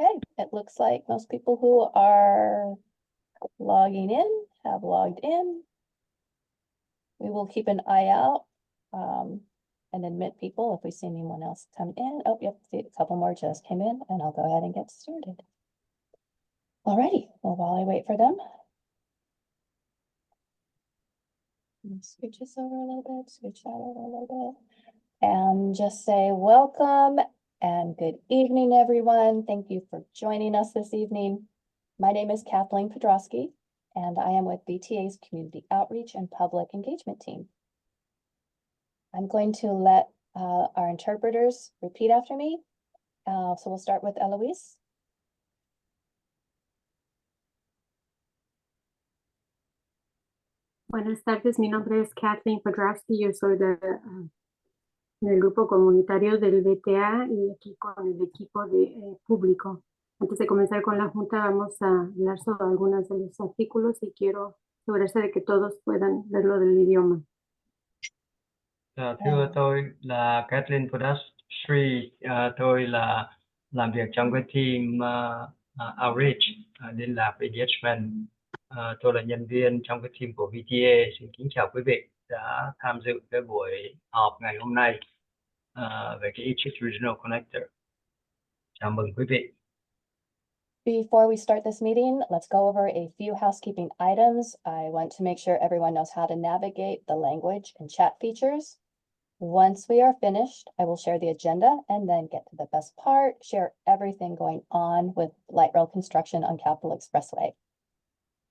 Okay, it looks like most people who are logging in have logged in. We will keep an eye out and admit people if we see anyone else come in. Oh, yep, see a couple more just came in, and I'll go ahead and get started. Alrighty, well, while I wait for them, scooch this over a little bit, scooch that over a little bit, and just say welcome and good evening, everyone. Thank you for joining us this evening. My name is Kathleen Podrosky, and I am with BTA's Community Outreach and Public Engagement Team. I'm going to let our interpreters repeat after me. So we'll start with Eloise. Buenas tardes, mi nombre es Kathleen Podrosky, yo soy del grupo comunitario del BTA y aquí con el equipo de público. Antes de comenzar con la junta vamos a hablar sobre algunos de los artículos y quiero asegurarse de que todos puedan verlo del idioma. Thưa tôi là Kathleen Podrosky, tôi là làm việc trong cái team Outreach, liên lạc với engagement. Tôi là nhân viên trong cái team của BTA. Xin kính chào quý vị đã tham dự cái buổi họp ngày hôm nay về cái Eastridge Regional Connector. Chào mừng quý vị. Before we start this meeting, let's go over a few housekeeping items. I want to make sure everyone knows how to navigate the language and chat features. Once we are finished, I will share the agenda and then get to the best part, share everything going on with light rail construction on Capitol Expressway.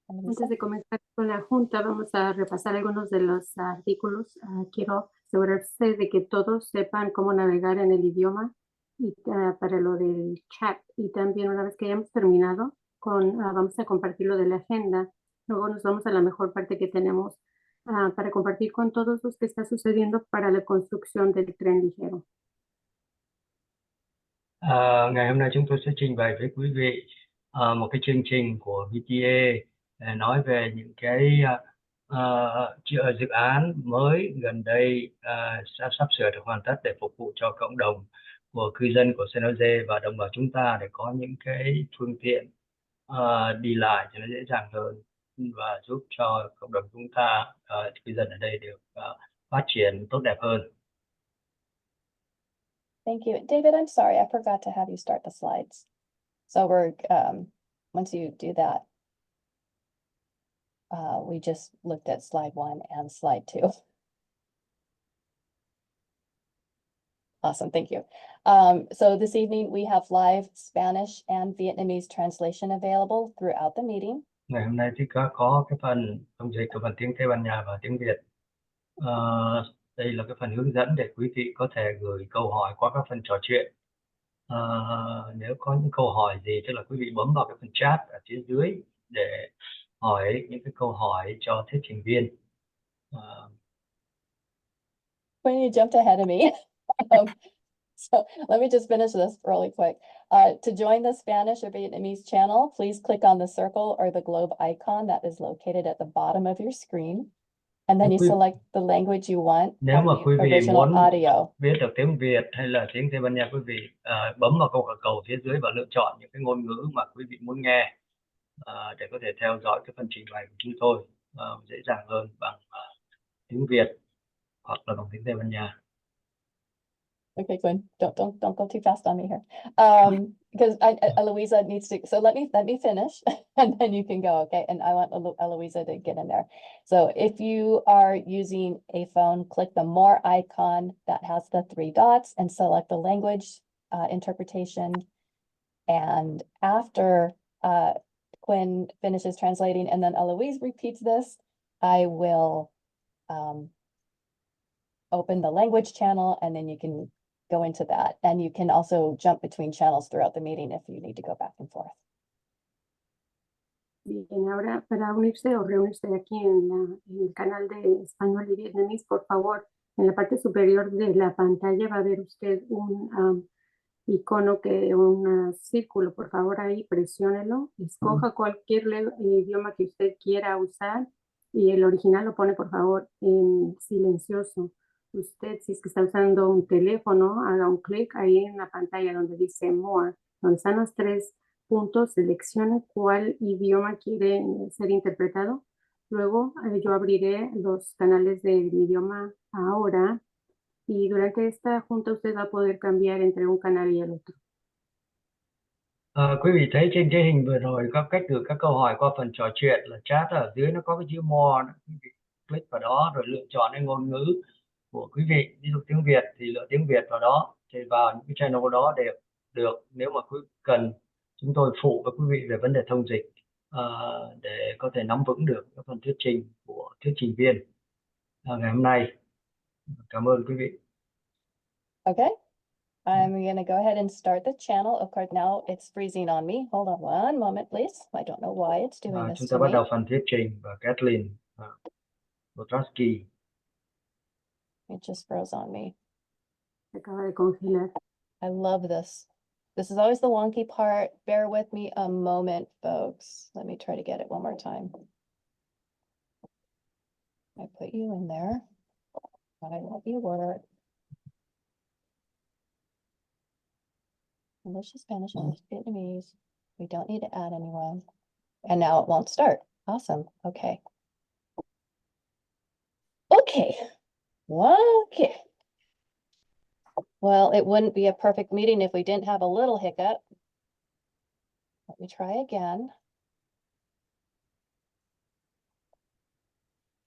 Antes de comenzar con la junta, vamos a repasar algunos de los artículos. Quiero asegurarse de que todos sepan cómo navegar en el idioma y para lo del chat. Y también una vez que hayamos terminado, vamos a compartir lo de la agenda. Luego nos vamos a la mejor parte que tenemos para compartir con todos los que está sucediendo para la construcción del tren ligero. Ngày hôm nay chúng tôi sẽ trình bày với quý vị một cái chương trình của BTA để nói về những cái dự án mới gần đây sắp sửa được hoàn tất để phục vụ cho cộng đồng của cư dân của San Jose và đồng bào chúng ta để có những cái phương tiện đi lại cho nó dễ dàng hơn và giúp cho cộng đồng chúng ta, cư dân ở đây được phát triển tốt đẹp hơn. Thank you. David, I'm sorry, I forgot to have you start the slides. So we're, once you do that, we just looked at slide 1 and slide 2. Awesome, thank you. So this evening we have live Spanish and Vietnamese translation available throughout the meeting. Ngày hôm nay thì có cái phần thông dịch của phần tiếng Tây Ban Nha và tiếng Việt. Đây là cái phần hướng dẫn để quý vị có thể gửi câu hỏi qua các phần trò chuyện. Nếu có những câu hỏi gì, tức là quý vị bấm vào cái phần chat ở phía dưới để hỏi những cái câu hỏi cho thuyết trình viên. When you jumped ahead of me. So let me just finish this really quick. To join the Spanish or Vietnamese channel, please click on the circle or the globe icon that is located at the bottom of your screen. And then you select the language you want. Nếu mà quý vị muốn audio. biết được tiếng Việt hay là tiếng Tây Ban Nha, quý vị bấm vào câu cầu phía dưới và lựa chọn những cái ngôn ngữ mà quý vị muốn nghe để có thể theo dõi cái phần trình bày của chúng tôi dễ dàng hơn bằng tiếng Việt hoặc là bằng tiếng Tây Ban Nha. Okay, Gwen, don't go too fast on me here. Because Eloisa needs to, so let me finish and then you can go, okay? And I want Eloisa to get in there. So if you are using a phone, click the more icon that has the 3 dots and select the language interpretation. And after Quinn finishes translating and then Eloise repeats this, I will open the language channel and then you can go into that. And you can also jump between channels throughout the meeting if you need to go back and forth. Bien, ahora para unirse o reunirse aquí en el canal de español y vietnamés, por favor, en la parte superior de la pantalla va a ver usted un icono un círculo, por favor ahí presiónelo, escoja cualquier idioma que usted quiera usar y el original lo pone por favor en silencioso. Usted, si es que está usando un teléfono, haga un clic ahí en la pantalla donde dice More donde están los 3 puntos, seleccione cuál idioma quiere ser interpretado. Luego yo abriré los canales del idioma ahora y durante esta junta usted va a poder cambiar entre un canal y el otro. Quý vị thấy trên cái hình vừa rồi có cách gửi các câu hỏi qua phần trò chuyện là chat ở dưới nó có cái chữ more đó. Quý vị click vào đó rồi lựa chọn cái ngôn ngữ của quý vị, ví dụ tiếng Việt thì lựa tiếng Việt vào đó, thì vào những cái channel đó để được, nếu mà quý cần chúng tôi phụ với quý vị về vấn đề thông dịch để có thể nắm vững được các phần thuyết trình của thuyết trình viên ngày hôm nay. Cảm ơn quý vị. Okay, I'm gonna go ahead and start the channel. Of course, now it's freezing on me. Hold on one moment, please. I don't know why it's doing Chúng this ta to bắt me. đầu phần thuyết trình và Kathleen Botraski. It just froze on me. Se acaba de congelar. I love this. This is always the wonky part. Bear with me a moment, folks. Let me try to get it one more time. I put you in there, but I love you word. English to Spanish, English to Vietnamese. We don't need to add anyone. And now it won't start. Awesome. Okay. Okay. Okay. Well, it wouldn't be a perfect meeting if we didn't have a little hiccup. Let me try again.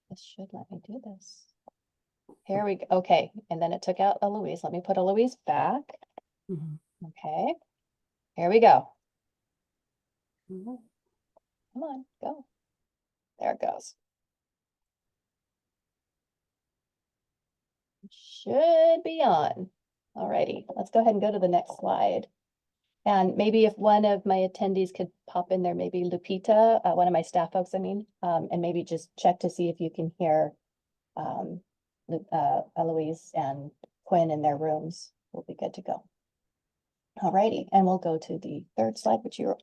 This should let me do this. Here we go. Okay. And then it took out Eloise. Let me put Eloise back. Okay. Here we go. Come on, go. There it goes. Should be on. Alrighty, let's go ahead and go to the next slide. And maybe if one of my attendees could pop in there, maybe Lupita, one of my staff folks, I mean, and maybe just check to see if you can hear Eloise and Quinn in their rooms. We'll be good to go. Alrighty, and we'll go to the third slide, which you're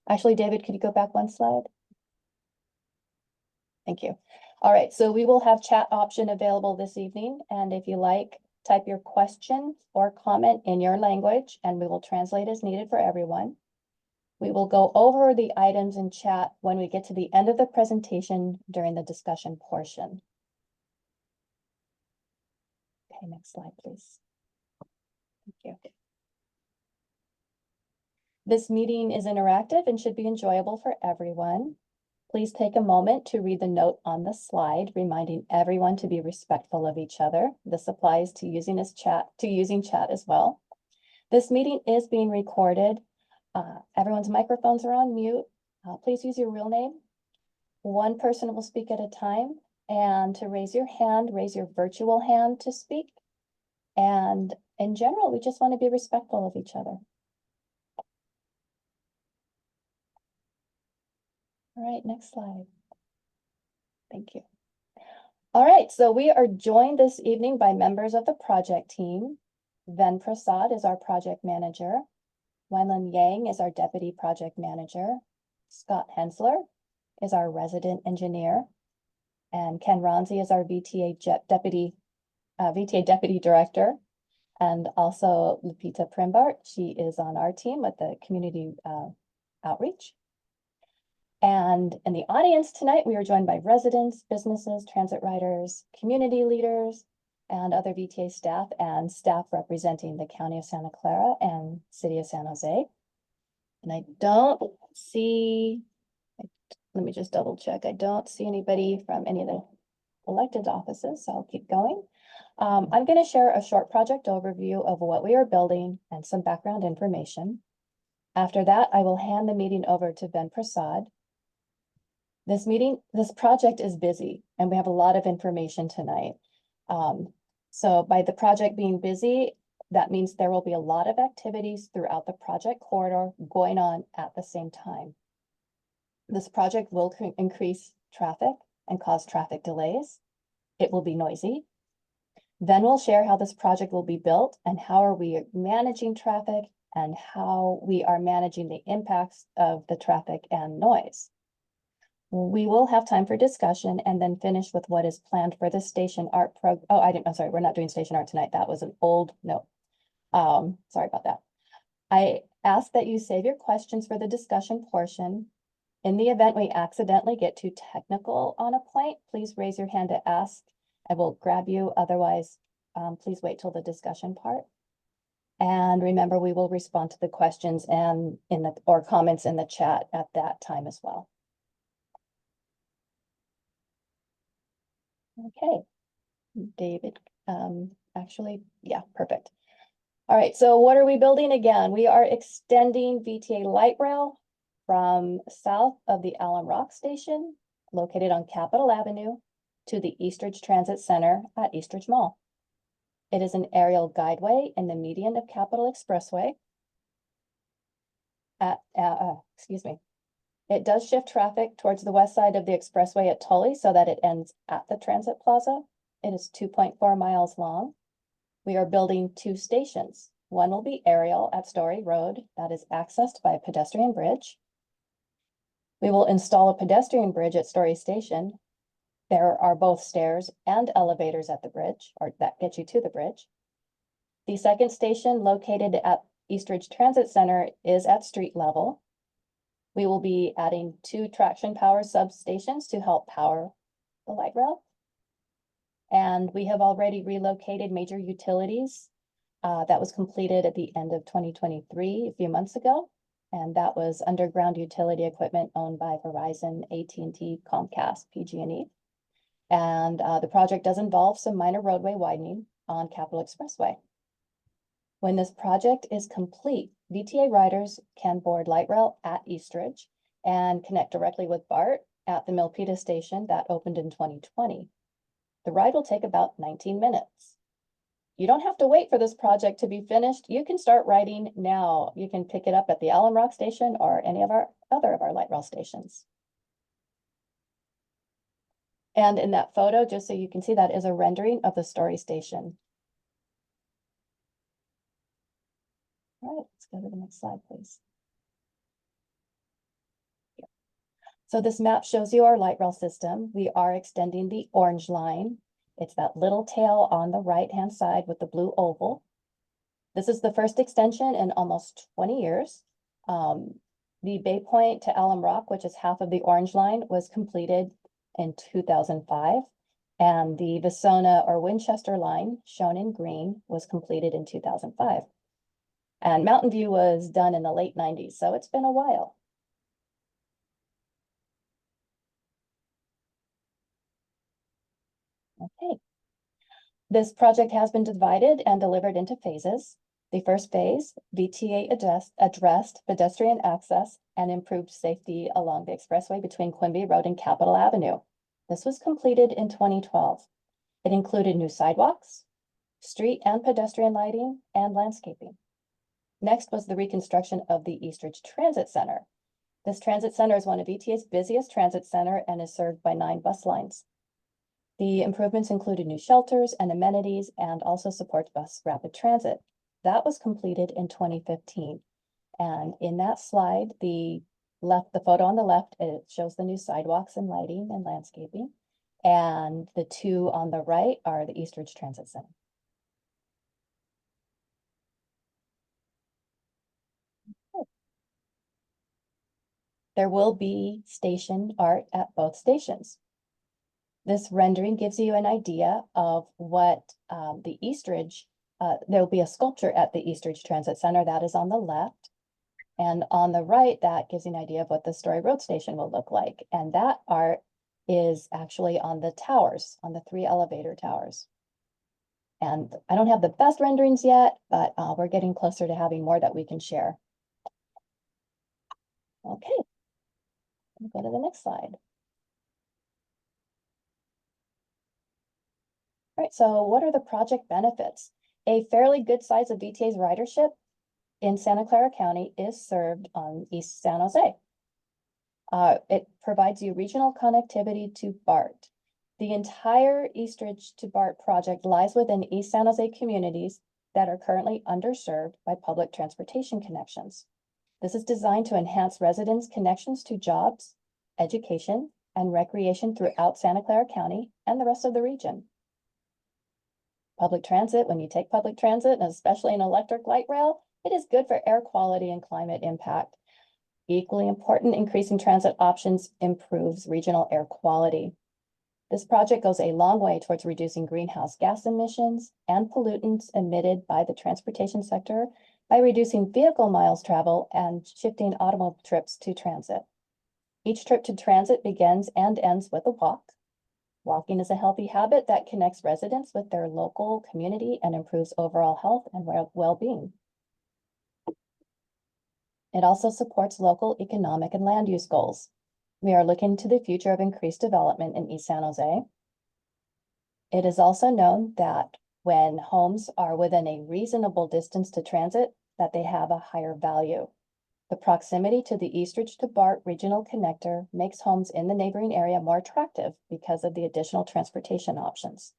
actually, David, could you go back one slide? Thank you. All right, so we will have chat option available this evening, and if you like, type your question or comment in your language, and we will translate as needed for everyone. We will go over the items in chat when we get to the end of the presentation during the discussion portion. Okay, next slide, please. Thank you. This meeting is interactive and should be enjoyable for everyone. Please take a moment to read the note on the slide, reminding everyone to be respectful of each other. This applies to using chat as well. This meeting is being recorded. Everyone's microphones are on mute. Please use your real name. One person will speak at a time. And to raise your hand, raise your virtual hand to speak. And in general, we just want to be respectful of each other. All right, next slide. Thank you. All right, so we are joined this evening by members of the project team. Ven Prasad is our project manager. Wenlin Yang is our deputy project manager. Scott Hensler is our resident engineer. And Ken Ronzi is our VTA deputy director. And also Lupita Primbart, she is on our team with the community outreach. And in the audience tonight, we are joined by residents, businesses, transit riders, community leaders, and other VTA staff and staff representing the County of Santa Clara and City of San Jose. And I don't see, let me just double check. I don't see anybody from any of the elected offices, so I'll keep going. I'm going to share a short project overview of what we are building and some background information. After that, I will hand the meeting over to Ven Prasad. This project is busy and we have a lot of information tonight. So by the project being busy, that means there will be a lot of activities throughout the project corridor going on at the same time. This project will increase traffic and cause traffic delays. It will be noisy. Then we'll share how this project will be built and how are we managing traffic and how we are managing the impacts of the traffic and noise. We will have time for discussion and then finish with what is planned for the station art program. Oh, I'm sorry, we're not doing station art tonight. That was an old note. Sorry about that. I ask that you save your questions for the discussion portion. In the event we accidentally get too technical on a point, please raise your hand to ask. I will grab you. Otherwise, please wait till the discussion part. And remember, we will respond to the questions and or comments in the chat at that time as well. Okay, David, actually, yeah, perfect. All right, so what are we building again? We are extending VTA light rail from south of the Alum Rock Station, located on Capitol Avenue, to the Eastridge Transit Center at Eastridge Mall. It is an aerial guideway in the median of Capitol Expressway. Excuse me. It does shift traffic towards the west side of the expressway at Tully so that it ends at the Transit Plaza. It is 2.4 miles long. We are building 2 stations. One will be aerial at Story Road that is accessed by a pedestrian bridge. We will install a pedestrian bridge at Story Station. There are both stairs and elevators at the bridge, or that get you to the bridge. The second station, located at Eastridge Transit Center, is at street level. We will be adding 2 traction power substations to help power the light rail. And we have already relocated major utilities. That was completed at the end of 2023, a few months ago. And that was underground utility equipment owned by Verizon, AT&T, Comcast, PG&E. And the project does involve some minor roadway widening on Capitol Expressway. When this project is complete, VTA riders can board light rail at Eastridge and connect directly with BART at the Milpitas station that opened in 2020. The ride will take about 19 minutes. You don't have to wait for this project to be finished. You can start riding now. You can pick it up at the Alum Rock Station or any of our other light rail stations. And in that photo, just so you can see, that is a rendering of the Story Station. All right, let's go to the next slide, please. Here. So this map shows you our light rail system. We are extending the orange line. It's that little tail on the right-hand side with the blue oval. This is the first extension in almost 20 years. The Bay Point to Alum Rock, which is half of the orange line, was completed in 2005. And the Visona or Winchester line, shown in green, was completed in 2005. And Mountain View was done in the late 90s, so it's been a while. Okay. This project has been divided and delivered into phases. The first phase, VTA addressed pedestrian access and improved safety along the expressway between Quimby Road and Capitol Avenue. This was completed in 2012. It included new sidewalks, street and pedestrian lighting, and landscaping. Next was the reconstruction of the Eastridge Transit Center. This transit center is one of VTA's busiest transit center and is served by 9 bus lines. The improvements included new shelters and amenities and also supports bus rapid transit. That was completed in 2015. And in that slide, the photo on the left, it shows the new sidewalks and lighting and landscaping. And the 2 on the right are the Eastridge Transit Center. There will be station art at both stations. This rendering gives you an idea of what the Eastridge, there will be a sculpture at the Eastridge Transit Center that is on the left. And on the right, that gives you an idea of what the Story Road Station will look like. And that art is actually on the towers, on the 3 elevator towers. And I don't have the best renderings yet, but we're getting closer to having more that we can share. Okay, we'll go to the next slide. All right, so what are the project benefits? A fairly good size of VTA's ridership in Santa Clara County is served on East San Jose. It provides you regional connectivity to BART. The entire Eastridge to BART project lies within East San Jose communities that are currently underserved by public transportation connections. This is designed to enhance residents' connections to jobs, education, and recreation throughout Santa Clara County and the rest of the region. Public transit, when you take public transit, and especially an electric light rail, It is good for air quality and climate impact. Equally important, increasing transit options improves regional air quality. This project goes a long way towards reducing greenhouse gas emissions and pollutants emitted by the transportation sector by reducing vehicle miles traveled and shifting automobile trips to transit. Each trip to transit begins and ends with a walk. Walking is a healthy habit that connects residents with their local community and improves overall health and well-being. It also supports local economic and land use goals. We are looking to the future of increased development in East San Jose. It is also known that when homes are within a reasonable distance to transit, that they have a higher value. The proximity to the Eastridge to BART regional connector makes homes in the neighboring area more attractive because of the additional transportation options.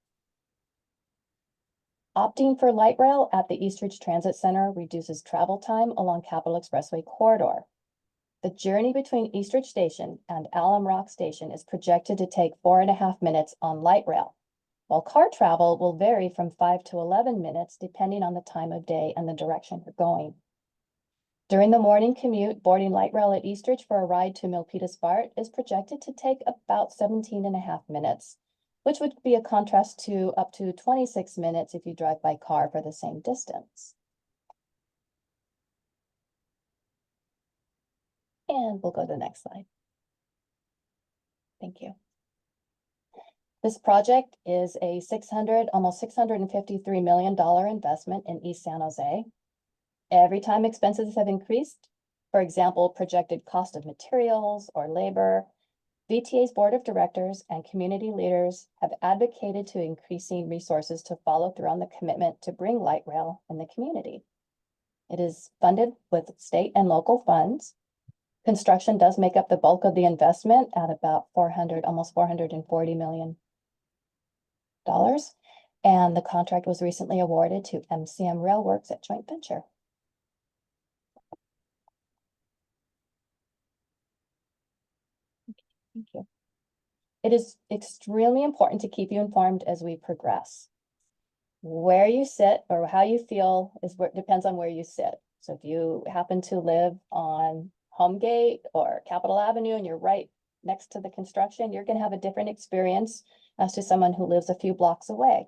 Opting for light rail at the Eastridge Transit Center reduces travel time along Capitol Expressway corridor. The journey between Eastridge Station and Alum Rock Station is projected to take 4.5 minutes on light rail, while car travel will vary from 5 to 11 minutes depending on the time of day and the direction you're going. During the morning commute, boarding light rail at Eastridge for a ride to Milpitas BART is projected to take about 17.5 minutes, which would be a contrast to up to 26 minutes if you drive by car for the same distance. And we'll go to the next slide. Thank you. This project is a almost $653 million investment in East San Jose. Every time expenses have increased, for example, projected cost of materials or labor, VTA's board of directors and community leaders have advocated to increasing resources to follow through on the commitment to bring light rail in the community. It is funded with state and local funds. Construction does make up the bulk of the investment at about almost $440 million. And the contract was recently awarded to MCM Railworks at joint venture. Thank you. It is extremely important to keep you informed as we progress. Where you sit or how you feel depends on where you sit. So if you happen to live on Homegate or Capitol Avenue and you're right next to the construction, you're going to have a different experience as to someone who lives a few blocks away.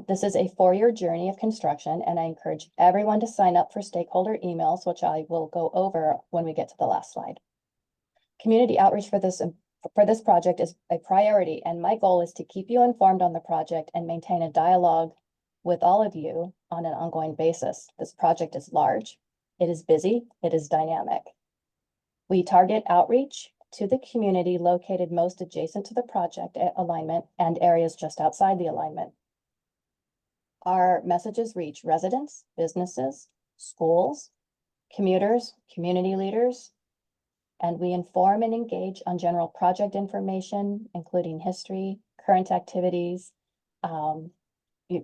This is a 4-year journey of construction, and I encourage everyone to sign up for stakeholder emails, which I will go over when we get to the last slide. Community outreach for this project is a priority, and my goal is to keep you informed on the project and maintain a dialogue with all of you on an ongoing basis. This project is large, it is busy, it is dynamic. We target outreach to the community located most adjacent to the project alignment and areas just outside the alignment. Our messages reach residents, businesses, schools, commuters, community leaders, and we inform and engage on general project information, including history, current activities. We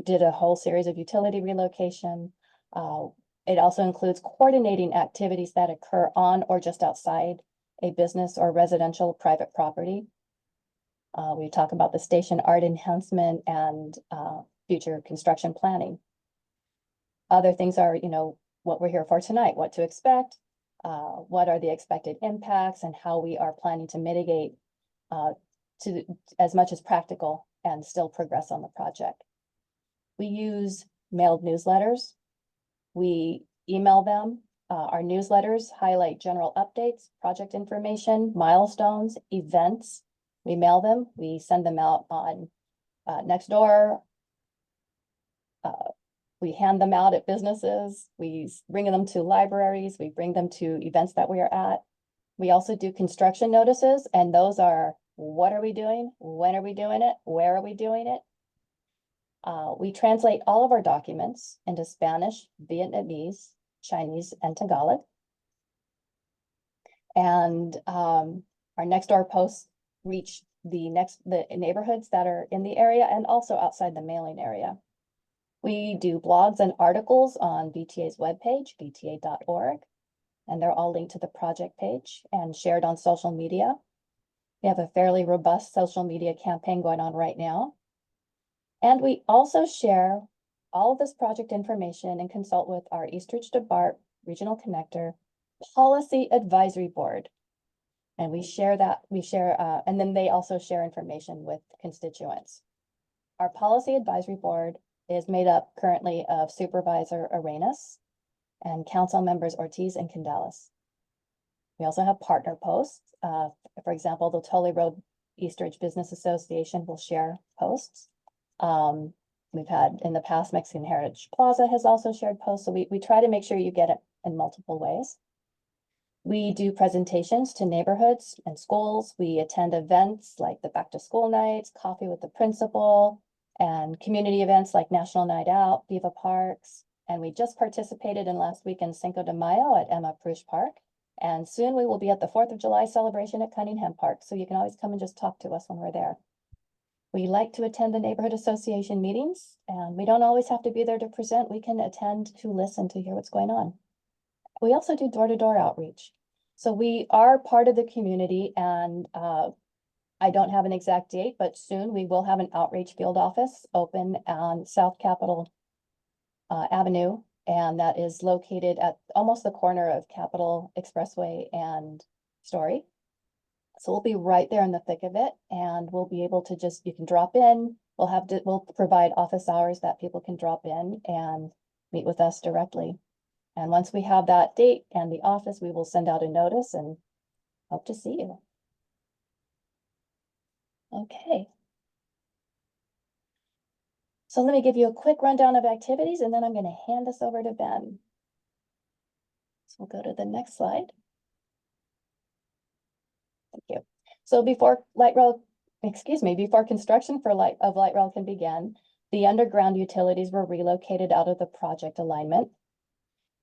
did a whole series of utility relocation. It also includes coordinating activities that occur on or just outside a business or residential private property. We talk about the station art enhancement and future construction planning. Other things are, what we're here for tonight, what to expect, what are the expected impacts, and how we are planning to mitigate to as much as practical and still progress on the project. We use mailed newsletters. We email them. Our newsletters highlight general updates, project information, milestones, events. We mail them. We send them out on Nextdoor. We hand them out at businesses. We bring them to libraries. We bring them to events that we are at. We also do construction notices, and those are, what are we doing? When are we doing it? Where are we doing it? We translate all of our documents into Spanish, Vietnamese, Chinese, and Tagalog. And our Nextdoor posts reach the neighborhoods that are in the area and also outside the mailing area. We do blogs and articles on BTA's webpage, bta.org, and they're all linked to the project page and shared on social media. We have a fairly robust social media campaign going on right now. And we also share all of this project information and consult with our Eastridge to BART Regional Connector Policy Advisory Board. And we share that, and then they also share information with constituents. Our Policy Advisory Board is made up currently of Supervisor Arenas and Council members Ortiz and Candelas. We also have partner posts. For example, the Tully Road Eastridge Business Association will share posts. We've had in the past, Mexican Heritage Plaza has also shared posts. So we try to make sure you get it in multiple ways. We do presentations to neighborhoods and schools. We attend events like the back to school nights, coffee with the principal, and community events like National Night Out, Viva Parks. And we just participated in last weekend Cinco de Mayo at Emma Prush Park. And soon we will be at the 4th of July celebration at Cunningham Park. So you can always come and just talk to us when we're there. We like to attend the neighborhood association meetings, and we don't always have to be there to present. We can attend to listen to hear what's going on. We also do door-to-door outreach. So we are part of the community, and I don't have an exact date, but soon we will have an outreach field office open on South Capitol Avenue, and that is located at almost the corner of Capitol Expressway and Story. So we'll be right there in the thick of it, and we'll be able to you can drop in. We'll provide office hours that people can drop in and meet with us directly. And once we have that date and the office, we will send out a notice and hope to see you. Okay. So let me give you a quick rundown of activities, and then I'm going to hand this over to Ben. So we'll go to the next slide. Thank you. So before construction of light rail can begin, the underground utilities were relocated out of the project alignment.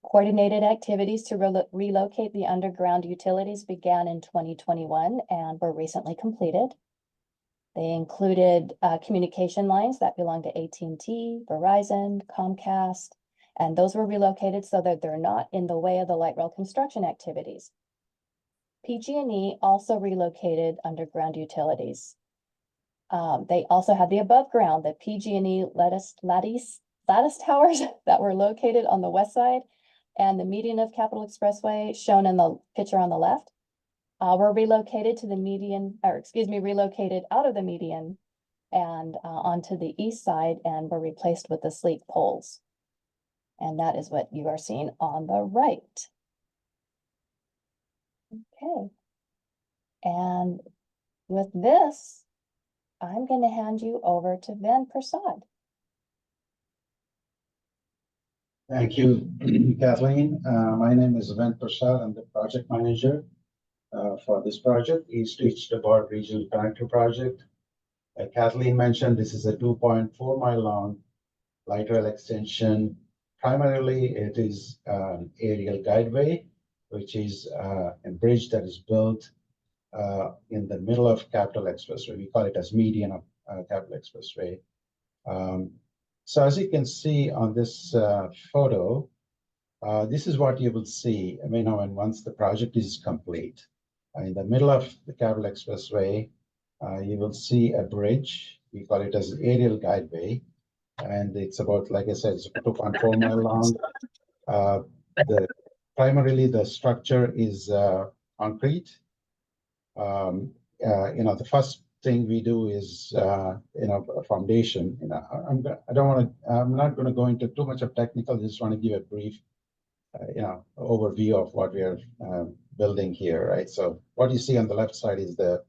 Coordinated activities to relocate the underground utilities began in 2021 and were recently completed. They included communication lines that belong to AT&T, Verizon, Comcast, and those were relocated so that they're not in the way of the light rail construction activities. PG&E also relocated underground utilities. They also had the above ground, the PG&E lattice towers that were located on the west side, and the median of Capitol Expressway, shown in the picture on the left, were relocated to the relocated out of the median and onto the east side, and were replaced with the sleek poles. And that is what you are seeing on the right. Okay. And with this, I'm going to hand you over to Van Prasad. Thank you, Kathleen. My name is Van Prasad. I'm the project manager for this project, Eastridge to BART Regional Connector Project. Kathleen mentioned this is a 2.4 mile long light rail extension. Primarily, it is an aerial guideway, which is a bridge that is built in the middle of Capitol Expressway. We call it as median of Capitol Expressway. So as you can see on this photo, this is what you will see. Once the project is complete. In the middle of the Capitol Expressway, you will see a bridge. We call it as an aerial guideway. And it's about, like I said, it's 2.4 mile long. Primarily, the structure is concrete. The first thing we do is, a foundation. I'm not going to go into too much of technical. I just want to give a brief, overview of what we are building here, right? So what you see on the left side is the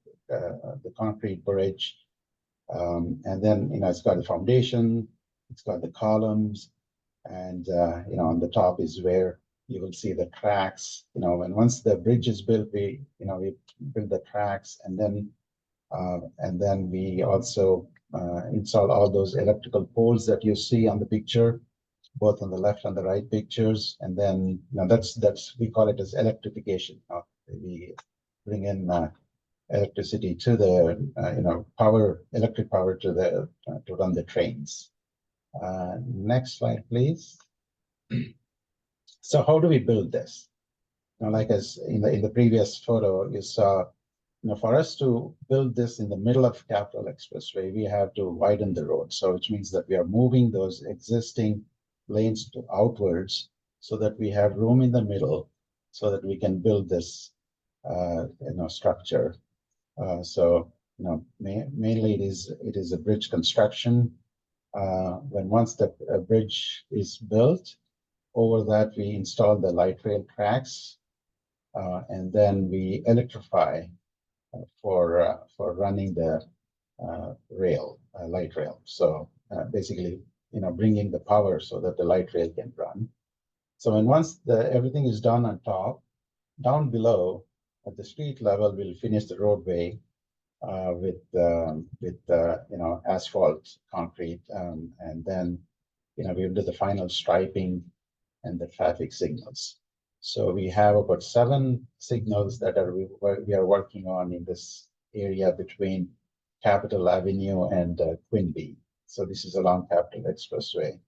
concrete bridge, and then it's got the foundation, it's got the columns, and on the top is where you will see the tracks. And once the bridge is built, we build the tracks, and then we also install all those electrical poles that you see on the picture, both on the left and the right pictures. And then that's we call it as electrification. We bring in electricity to the electric power to run the trains. Next slide, please. So how do we build this? Like as in the previous photo, you saw for us to build this in the middle of Capital Expressway, we have to widen the road. So which means that we are moving those existing lanes outwards so that we have room in the middle so that we can build this, structure. So, mainly it is a bridge construction. Once the bridge is built, over that we install the light rail tracks, and then we electrify for running the light rail. So basically, bringing the power so that the light rail can run. So once everything is done on top, down below at the street level, we'll finish the roadway with asphalt, concrete, and then we'll do the final striping and the traffic signals. So we have about 7 signals that we are working on in this area between Capitol Avenue and Quinby. So this is along Capital Expressway.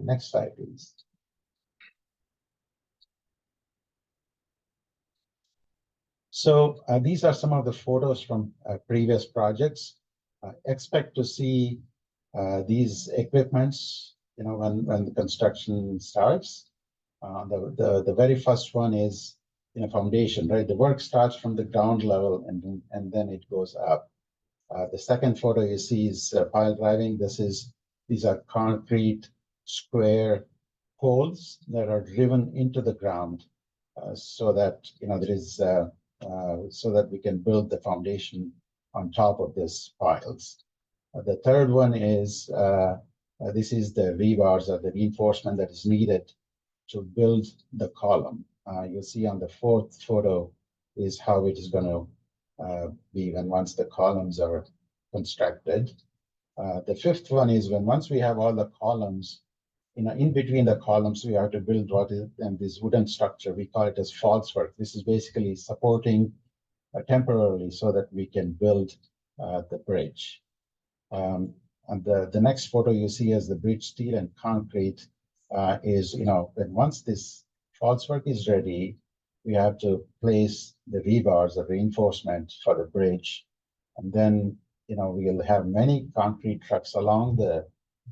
Next slide, please. So these are some of the photos from previous projects. Expect to see these equipments, when the construction starts. The very first one is foundation, right? The work starts from the ground level and then it goes up. The second photo you see is pile driving. These are concrete square poles that are driven into the ground so that there is so that we can build the foundation on top of these piles. The third one is this is the rebars or the reinforcement that is needed to build the column. You'll see on the fourth photo is how it is going to be once the columns are constructed. The fifth one is once we have all the columns, in between the columns, we have to build this wooden structure. We call it as false work. This is basically supporting temporarily so that we can build the bridge. And the next photo you see as the bridge steel and concrete is, once this false work is ready, we have to place the rebars, the reinforcement for the bridge. And then, we'll have many concrete trucks along the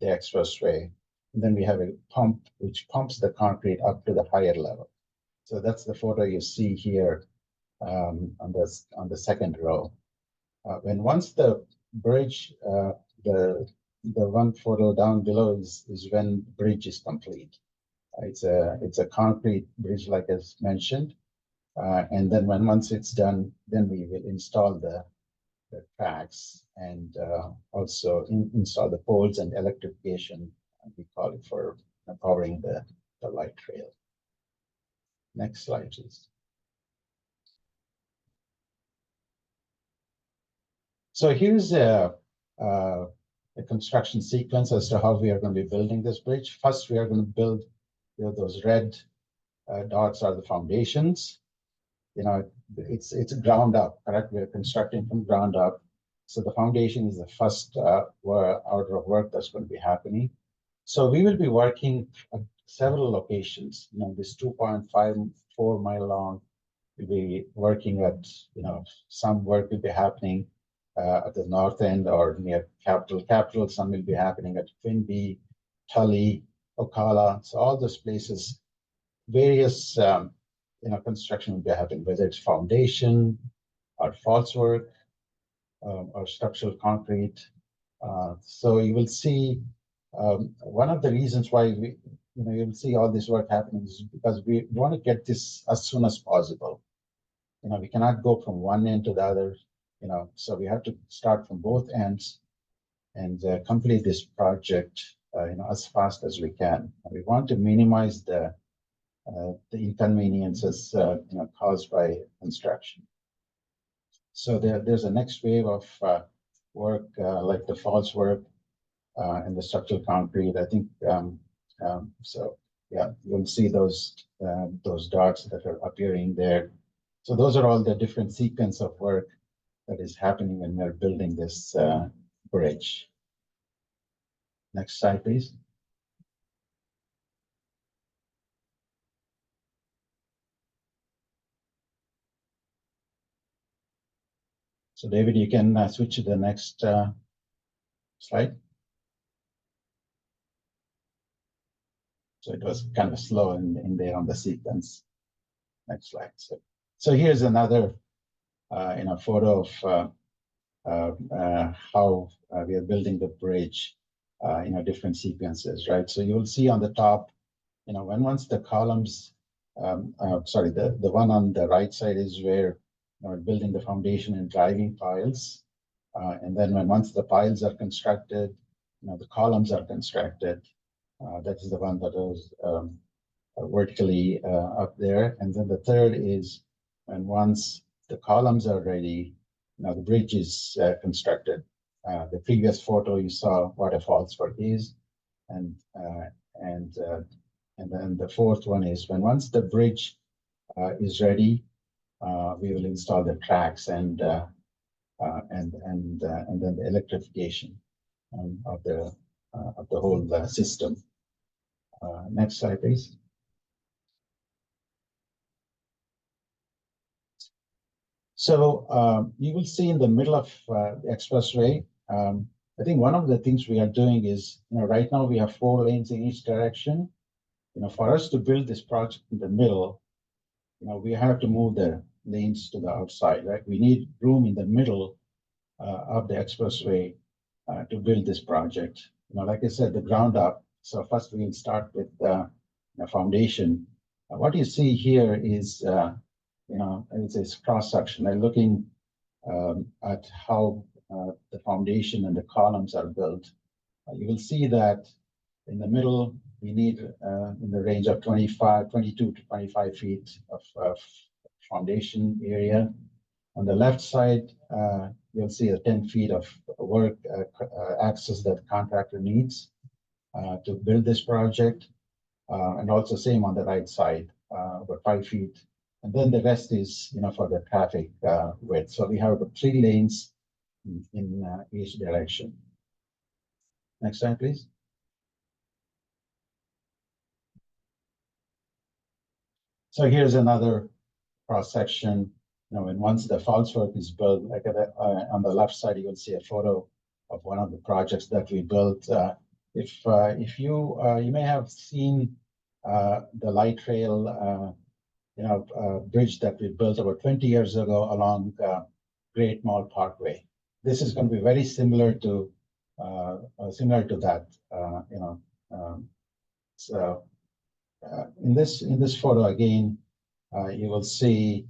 expressway. And then we have a pump which pumps the concrete up to the higher level. So that's the photo you see here on the second row. Once the bridge, the one photo down below is when bridge is complete. It's a concrete bridge, like as mentioned, and then once it's done, then we will install the tracks and also install the poles and electrification. We call it for powering the light rail. Next slide, please. So here's a construction sequence as to how we are going to be building this bridge. First, we are going to build those red dots are the foundations. It's ground up, correct? We're constructing from ground up. So the foundation is the first order of work that's going to be happening. So we will be working at several locations. This 2.54 mile long, we'll be working at, some work will be happening at the north end or near Capital. Some will be happening at Quinby, Tully, Ocala. So all those places, various construction will be happening, whether it's foundation or false work or structural concrete. So you will see one of the reasons why you'll see all this work happening is because we want to get this as soon as possible. We cannot go from one end to the other. So we have to start from both ends and complete this project, as fast as we can. We want to minimize the inconveniences, caused by construction. So there's a next wave of work like the false work and the structural concrete. I think so. Yeah, you'll see those dots that are appearing there. So those are all the different sequence of work that is happening when we're building this bridge. Next slide, please. So David, you can switch to the next slide. So it was kind of slow in there on the sequence. Next slide. So here's another photo of how we are building the bridge, different sequences, right? So you will see on the top, once the columns, the one on the right side is where we're building the foundation and driving piles. And then once the piles are constructed, the columns are constructed. That is the one that was vertically up there. And then the third is once the columns are ready, the bridge is constructed. The previous photo you saw what a falsework is, and then the fourth one is once the bridge is ready, we will install the tracks and then the electrification of the whole system. Next slide, please. So you will see in the middle of the expressway, I think one of the things we are doing is, right now we have 4 lanes in each direction. For us to build this project in the middle, we have to move the lanes to the outside, right? We need room in the middle of the expressway to build this project. Like I said, the ground up. So first we'll start with the foundation. What you see here is, it's a cross section. I'm looking at how the foundation and the columns are built. You will see that in the middle, we need in the range of 22 to 25 feet of foundation area. On the left side, you'll see 10 feet of work access that the contractor needs to build this project. And also same on the right side, about 5 feet. And then the rest is, for the traffic width. So we have about 3 lanes in each direction. Next slide, please. So here's another cross section. And once the falsework is built, like on the left side, you will see a photo of one of the projects that we built. If you may have seen the light rail, bridge that we built about 20 years ago along Great Mall Parkway. This is going to be very similar to that. So in this photo again, you will see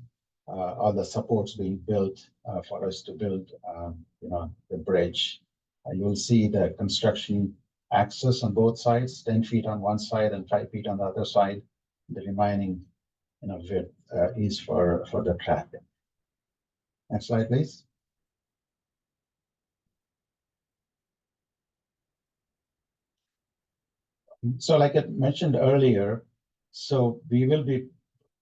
all the supports being built for us to build, the bridge. You will see the construction access on both sides, 10 feet on one side and 5 feet on the other side. The remaining, width is for the traffic. Next slide, please. So like I mentioned earlier, so we will be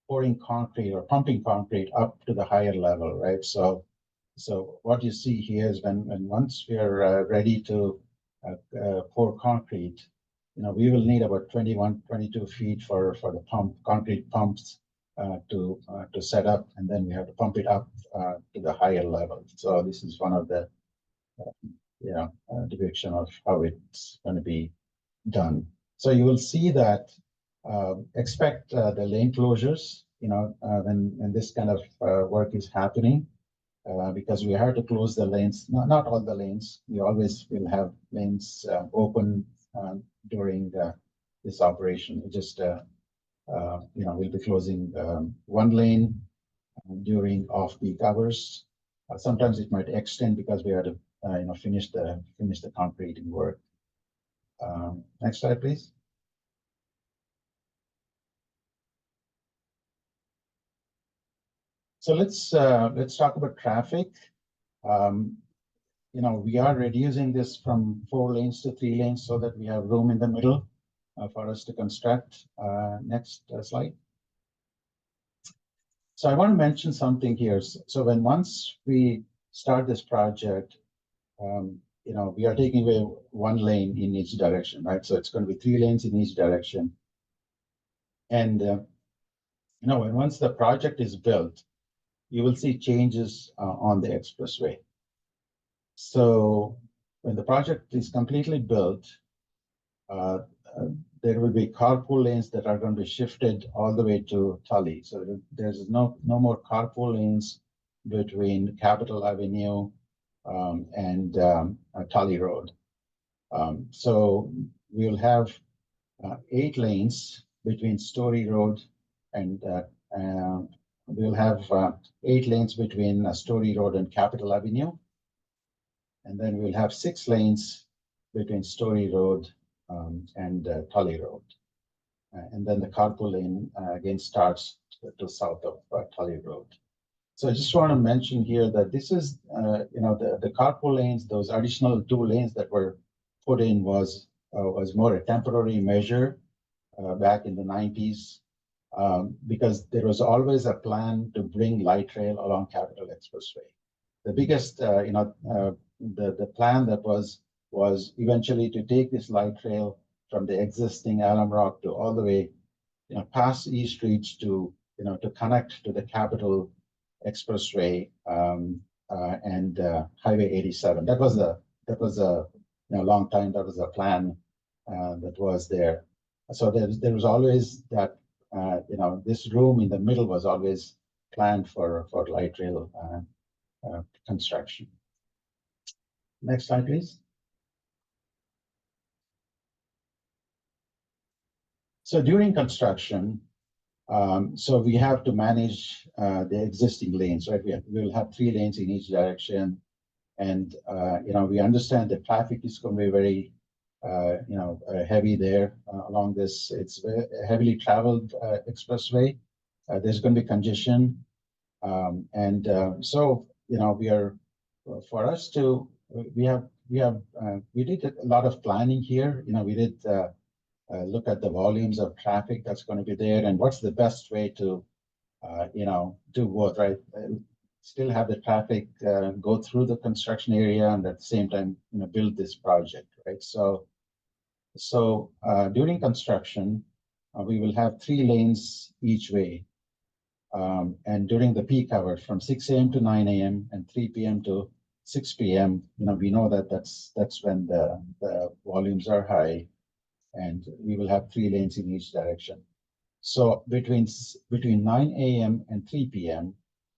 pouring concrete or pumping concrete up to the higher level, right? So what you see here is once we are ready to pour concrete, we will need about 21, 22 feet for the concrete pumps to set up, and then we have to pump it up to the higher level. So this is one of the depiction of how it's going to be done. So you will see that expect the lane closures, when this kind of work is happening, because we have to close the lanes, not all the lanes. We always will have lanes open during this operation. We just, we'll be closing one lane during off-peak hours. Sometimes it might extend because we have to, finish the concreting work. Next slide, please. So let's talk about traffic. We are reducing this from 4 lanes to 3 lanes so that we have room in the middle for us to construct. Next slide. So I want to mention something here. So once we start this project, we are taking away 1 lane in each direction, right? So it's going to be 3 lanes in each direction. And once the project is built, you will see changes on the expressway. So when the project is completely built, there will be carpool lanes that are going to be shifted all the way to Tully. So there's no more carpool lanes between Capitol Avenue and Tully Road. So we'll have 8 lanes between Story Road and we'll have 8 lanes between Story Road and Capitol Avenue. And then we'll have 6 lanes between Story Road and Tully Road. And then the carpool lane again starts to south of Tully Road. So I just want to mention here that this is, the carpool lanes, those additional 2 lanes that were put in was more a temporary measure back in the 90s because there was always a plan to bring light rail along Capitol Expressway. The biggest, the plan that was eventually to take this light rail from the existing Alum Rock to all the way, past Eastridge to connect to the Capitol Expressway and Highway 87. That was a long time. That was a plan that was there. So there was always that this room in the middle was always planned for light rail construction. Next slide, please. So during construction, so we have to manage the existing lanes, right? We'll have 3 lanes in each direction, and we understand the traffic is going to be very, heavy there along this. It's a heavily traveled expressway. There's going to be congestion, so we are for us to we did a lot of planning here. We did. Look at the volumes of traffic that's going to be there and what's the best way to, do both, right? Still have the traffic go through the construction area and at the same time, build this project, right? So during construction, we will have 3 lanes each way. And during the peak hours from 6 a.m. to 9 a.m. and 3 p.m. to 6 p.m., we know that that's when the volumes are high. And we will have 3 lanes in each direction. So between 9 a.m. and 3 p.m.,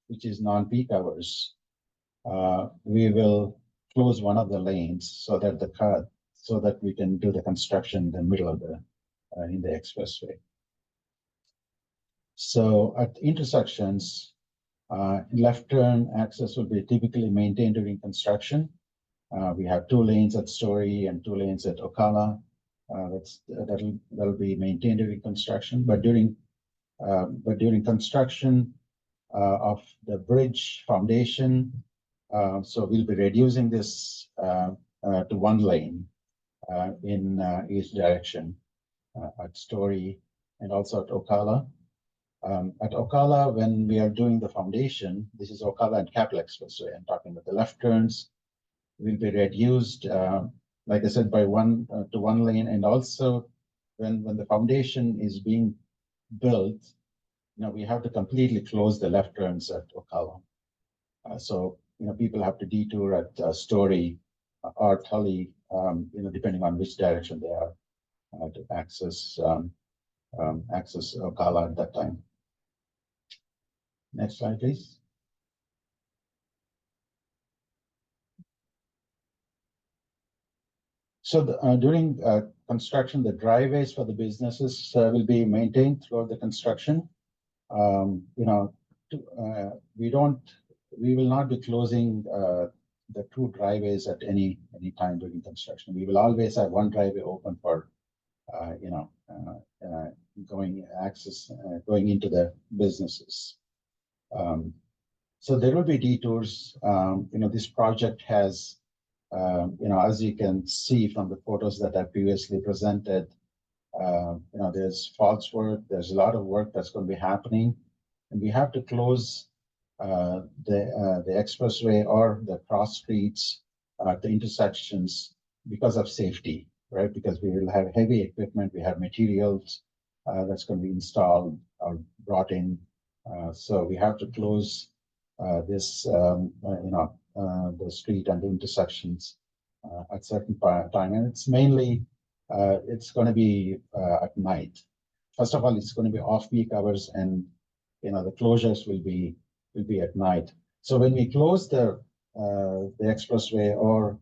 which is non-peak hours, we will close one of the lanes so that we can do the construction in the middle of in the expressway. So at intersections, left turn access will be typically maintained during construction. We have 2 lanes at Story and 2 lanes at Ocala. That'll be maintained during construction, but during construction of the bridge foundation, so we'll be reducing this to 1 lane in each direction at Story and also at Ocala. At Ocala, when we are doing the foundation, this is Ocala and Capitol Expressway. I'm talking about the left turns will be reduced. Like I said, by 1 to 1 lane, and also when the foundation is being built, we have to completely close the left turns at Ocala. So people have to detour at Story or Tully, depending on which direction they are to access Ocala at that time. Next slide, please. So during construction, the driveways for the businesses will be maintained throughout the construction. We will not be closing the 2 driveways at any time during construction. We will always have 1 driveway open for, going into the businesses. So there will be detours. This project has, as you can see from the photos that I previously presented, there's false work. There's a lot of work that's going to be happening, and we have to close the expressway or the cross streets at the intersections because of safety, right? Because we will have heavy equipment, we have materials that's going to be installed or brought in. So we have to close the street and the intersections at certain time. And it's mainly, it's going to be at night. First of all, it's going to be off-peak hours, and the closures will be at night. So when we close the expressway or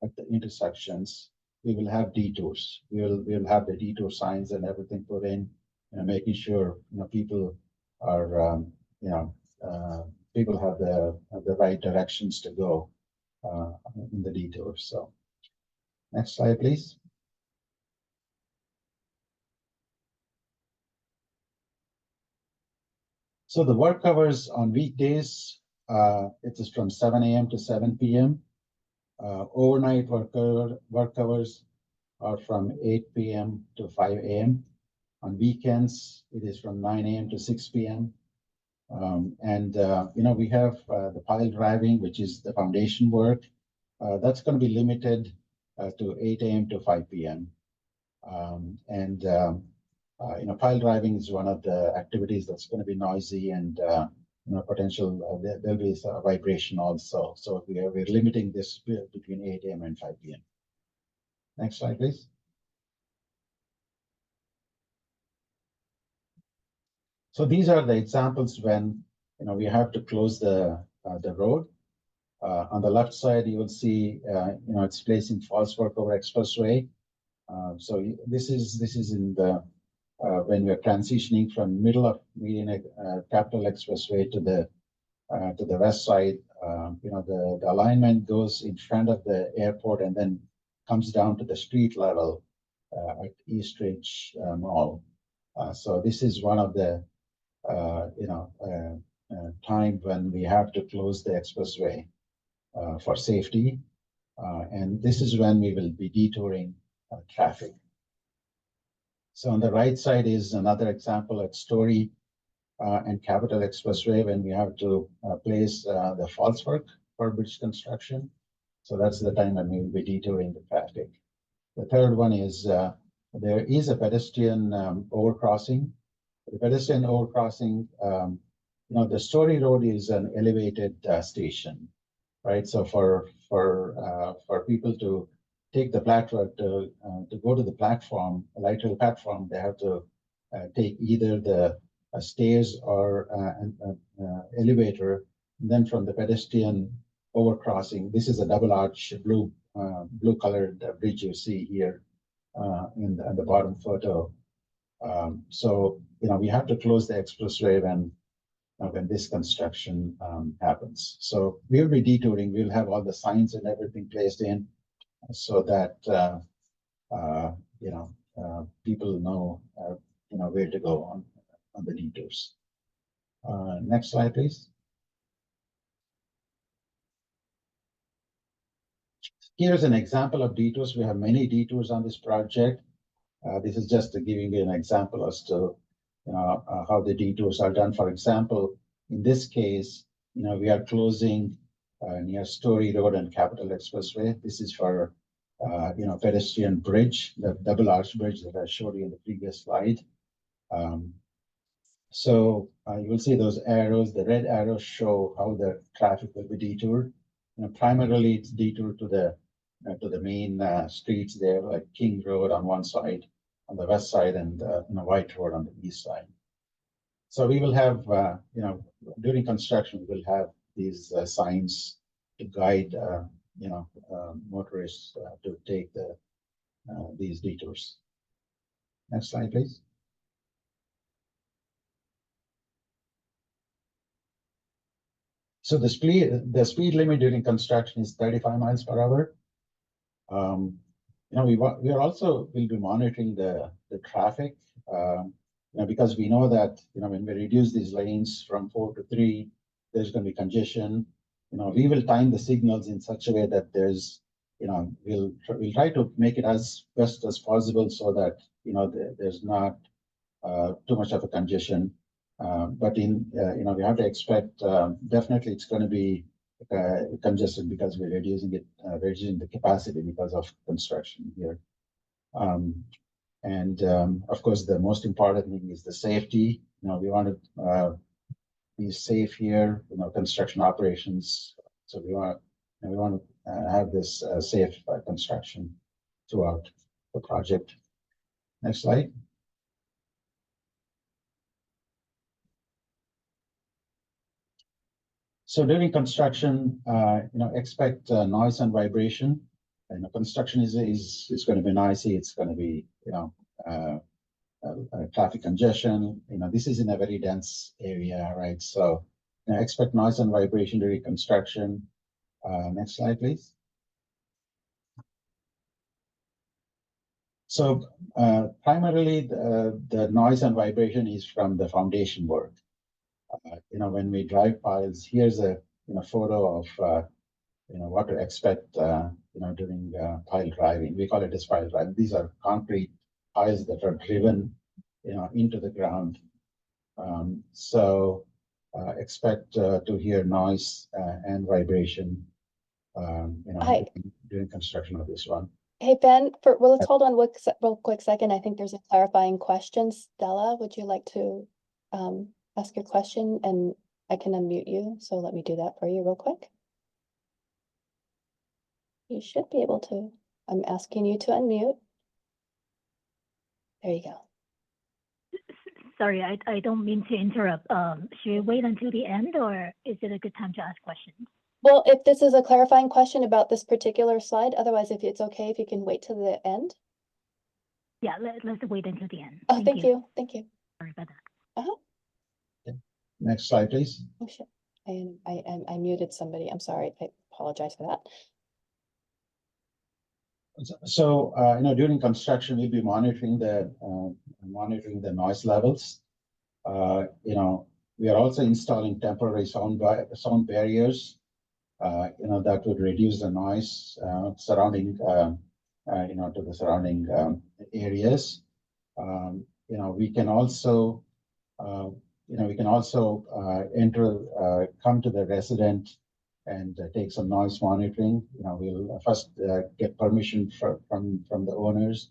at the intersections, we will have detours. We will have the detour signs and everything put in, making sure people are people have the right directions to go in the detours. So next slide, please. So the work hours on weekdays, it is from 7 a.m. to 7 p.m. Overnight work hours are from 8 p.m. to 5 a.m. On weekends, it is from 9 a.m. to 6 p.m. We have the pile driving, which is the foundation work. That's going to be limited to 8 a.m. to 5 p.m. Pile driving is one of the activities that's going to be noisy and potential. There'll be a vibration also. So we're limiting this between 8 a.m. and 5 p.m. Next slide, please. So these are the examples when we have to close the road. On the left side, you will see it's placing false work over expressway. So this is in the when we're transitioning from middle of median capital expressway to the west side. The alignment goes in front of the airport and then comes down to the street level at Eastridge Mall. So this is one of the time when we have to close the expressway for safety. And this is when we will be detouring traffic. So on the right side is another example at Story and Capital Expressway when we have to place the false work for bridge construction. So that's the time when we will be detouring the traffic. The third one is there is a pedestrian overcrossing. The pedestrian overcrossing, the Story Road is an elevated station, right? So for people to take the platform to go to the platform, light rail platform, they have to take either the stairs or an elevator. And then from the pedestrian overcrossing, this is a double arch blue colored bridge you see here in the bottom photo. So we have to close the expressway when this construction happens. So we'll be detouring. We'll have all the signs and everything placed in, so that people know where to go on the detours. Next slide, please. Here's an example of detours. We have many detours on this project. This is just giving you an example as to how the detours are done. For example, in this case, we are closing near Story Road and Capital Expressway. This is for pedestrian bridge, the double arch bridge that I showed you in the previous slide. So you will see those arrows. The red arrows show how the traffic will be detoured. Primarily, it's detoured to the main streets there, like King Road on one side, on the west side, and White Road on the east side. So we will have, during construction, we will have these signs to guide, motorists to take these detours. Next slide, please. So the speed limit during construction is 35 miles per hour. We will be monitoring the traffic, because we know that when we reduce these lanes from 4 to 3, there's going to be congestion. We will time the signals in such a way that there's, we'll try to make it as best as possible so that there's not too much of a congestion. But we have to expect definitely it's going to be congested because we're reducing the capacity because of construction here. Of course, the most important thing is the safety. We want to be safe here, construction operations. So we want to have this safe construction throughout the project. Next slide. So during construction, expect noise and vibration. Construction is going to be noisy. It's going to be, traffic congestion. This is in a very dense area, right? So expect noise and vibration during construction. Next slide, please. So primarily, the noise and vibration is from the foundation work. When we drive piles, here's a photo of what to expect during pile driving. We call it as pile driving. These are concrete piles that are driven into the ground. So expect to hear noise and vibration during construction of this one. Hey, Ben, let's hold on real quick second. I think there's a clarifying question. Stella, would you like to ask your question? And I can unmute you. So let me do that for you real quick. You should be able to. I'm asking you to unmute. There you go. Sorry, I don't mean to interrupt. Should we wait until the end, or is it a good time to ask questions? Well, if this is a clarifying question about this particular slide, otherwise, if it's okay, if you can wait till the end. Yeah, let's wait until the end. Oh, thank you. Thank you. Sorry about that. Okay. Next slide, please. Oh, shit. I muted somebody. I'm sorry. I apologize for that. So, during construction, we'll be monitoring the noise levels. We are also installing temporary sound barriers. That would reduce the noise surrounding, to the surrounding areas. We can also, come to the resident and take some noise monitoring. We'll first get permission from the owners.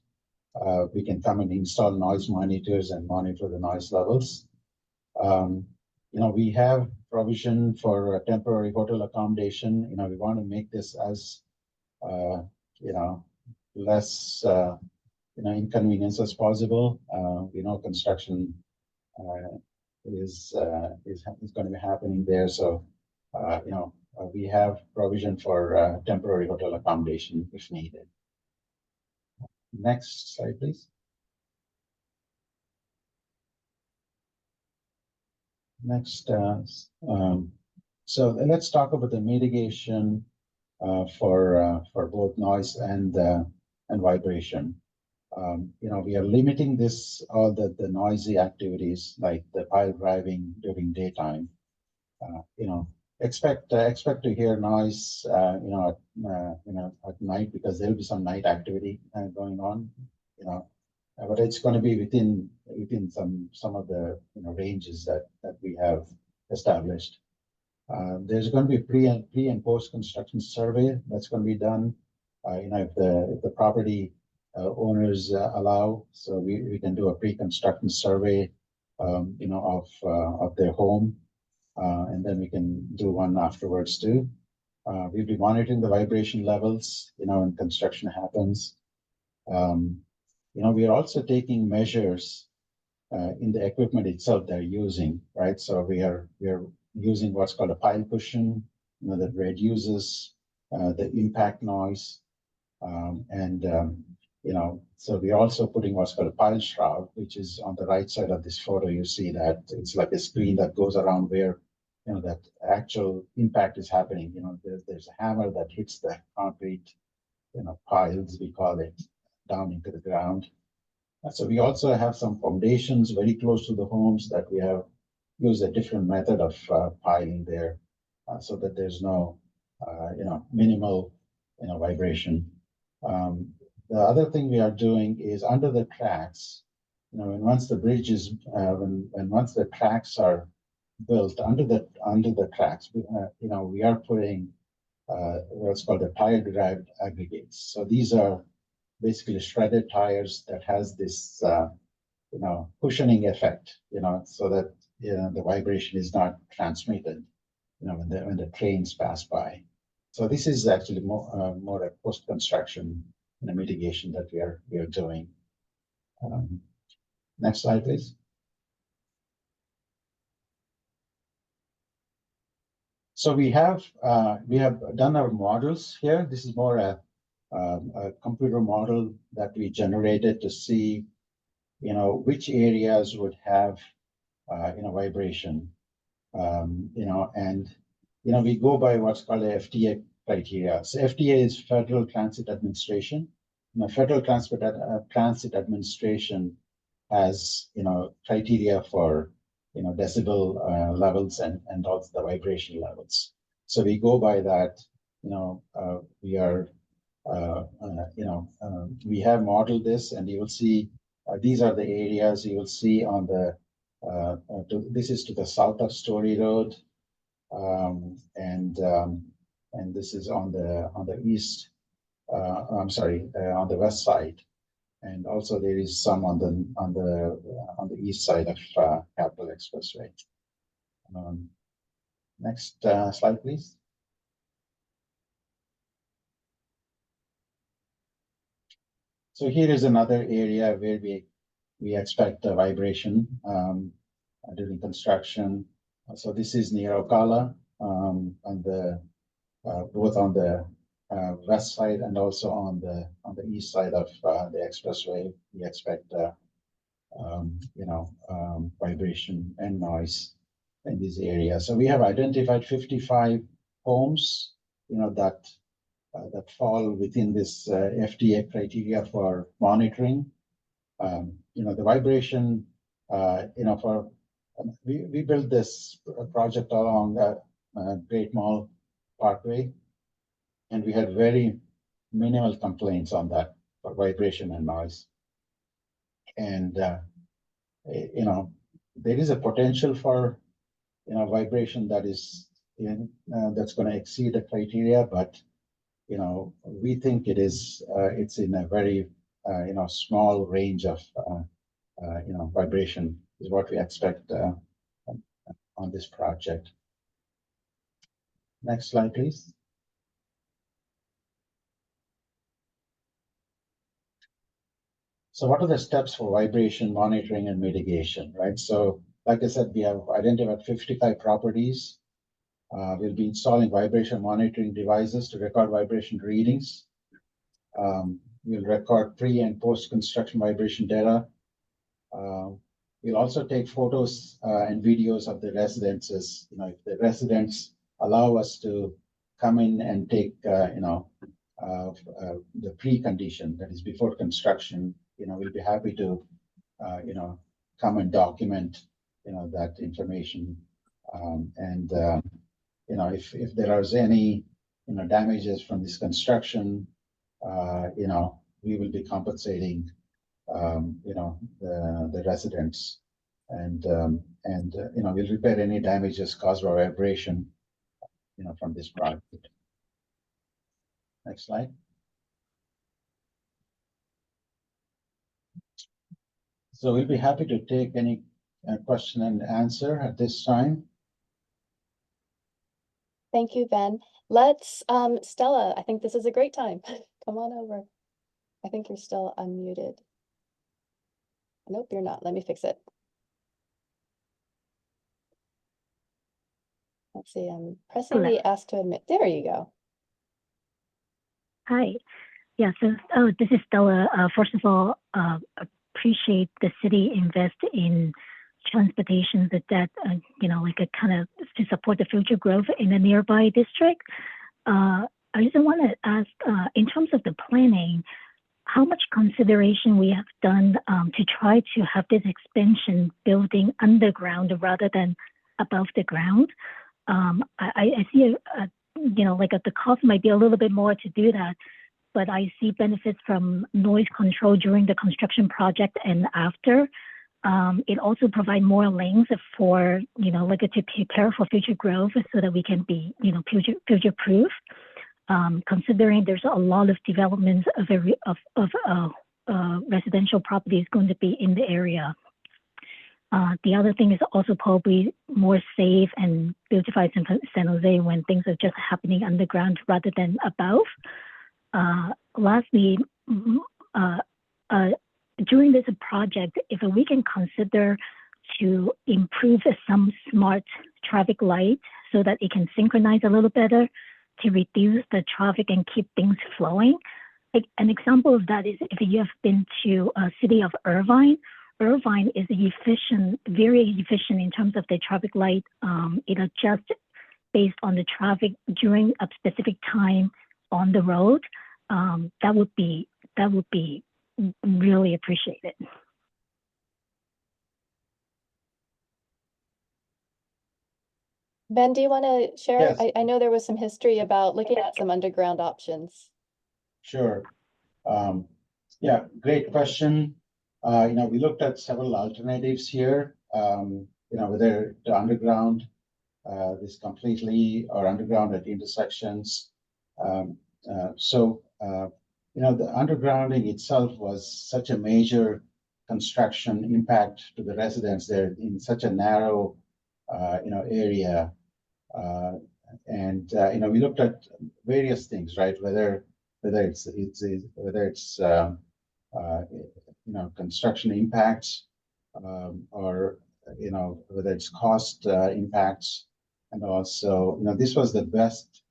We can come and install noise monitors and monitor the noise levels. We have provision for temporary hotel accommodation. We want to make this as, less, inconvenience as possible. Construction is going to be happening there. So, we have provision for temporary hotel accommodation if needed. Next slide, please. Next, so let's talk about the mitigation for both noise and vibration. We are limiting all the noisy activities like the pile driving during daytime. Expect to hear noise, at night, because there'll be some night activity going on. But it's going to be within some of the ranges that we have established. There's going to be pre and post construction survey that's going to be done. If the property owners allow, so we can do a pre-construction survey, of their home, and then we can do one afterwards too. We'll be monitoring the vibration levels, when construction happens. We are also taking measures in the equipment itself they're using, right? So we are using what's called a pile cushion, that reduces the impact noise. So we're also putting what's called a pile shroud, which is on the right side of this photo. You see that it's like a screen that goes around where, that actual impact is happening. There's a hammer that hits the concrete, piles, we call it, down into the ground. So we also have some foundations very close to the homes that we have used a different method of piling there, so that there's no, minimal, vibration. The other thing we are doing is under the tracks, once the bridge is, once the tracks are built under the tracks, we are putting what's called the tire derived aggregates. So these are basically shredded tires that has this, cushioning effect, so that the vibration is not transmitted, when the trains pass by. So this is actually more a post-construction mitigation that we are doing. Next slide, please. So we have done our models here. This is more a computer model that we generated to see, which areas would have, vibration, and, we go by what's called a FTA criteria. So FTA is Federal Transit Administration. Federal Transit Administration has, criteria for, decibel levels and also the vibration levels. So we go by that. We are, we have modeled this, and you will see these are the areas you will see on the. This is to the south of Story Road, and this is on the east. I'm sorry, on the west side. And also there is some on the east side of Capital Expressway. Next slide, please. So here is another area where we expect a vibration during construction. So this is near Ocala, on the both on the west side and also on the east side of the expressway. We expect vibration and noise in this area. So we have identified 55 homes, that fall within this FTA criteria for monitoring. The vibration, we built this project along Great Mall Parkway, and we had very minimal complaints on that for vibration and noise. And, there is a potential for, vibration that is that's going to exceed the criteria, but, we think it's in a very, small range of, vibration is what we expect on this project. Next slide, please. So what are the steps for vibration monitoring and mitigation, right? So like I said, we have identified 55 properties. We'll be installing vibration monitoring devices to record vibration readings. We'll record pre and post-construction vibration data. We'll also take photos and videos of the residences. If the residents allow us to come in and take, the precondition, that is before construction, we'll be happy to, come and document, that information. If there are any, damages from this construction, we will be compensating, the residents, and we'll repair any damages caused by vibration, from this project. Next slide. So we'll be happy to take any question and answer at this time. Thank you, Ben. Let's, Stella, I think this is a great time. Come on over. I think you're still unmuted. Nope, you're not. Let me fix it. Let's see, I'm pressing the ask to admit. There you go. Hi. Yeah, so this is Stella. First of all, appreciate the city invest in transportation that like a kind of to support the future growth in the nearby district. I just want to ask, in terms of the planning, how much consideration we have done to try to have this expansion building underground rather than above the ground. I see, like the cost might be a little bit more to do that, but I see benefits from noise control during the construction project and after. It also provides more lanes for, like to prepare for future growth so that we can be, future proof. Considering there's a lot of developments of residential properties going to be in the area. The other thing is also probably more safe and beautified San Jose when things are just happening underground rather than above. Lastly, during this project, if we can consider to improve some smart traffic light so that it can synchronize a little better to reduce the traffic and keep things flowing. Like an example of that is if you have been to a city of Irvine, Irvine is efficient, very efficient in terms of the traffic light. It adjusts based on the traffic during a specific time on the road. That would be really appreciated. Ben, do you want to share? Yes. I know there was some history about looking at some underground options. Sure. Yeah, great question. We looked at several alternatives here, whether the underground is completely or underground at intersections. The undergrounding itself was such a major construction impact to the residents there in such a narrow, area. We looked at various things, right? Whether it's construction impacts, or whether it's cost impacts, and also this was the best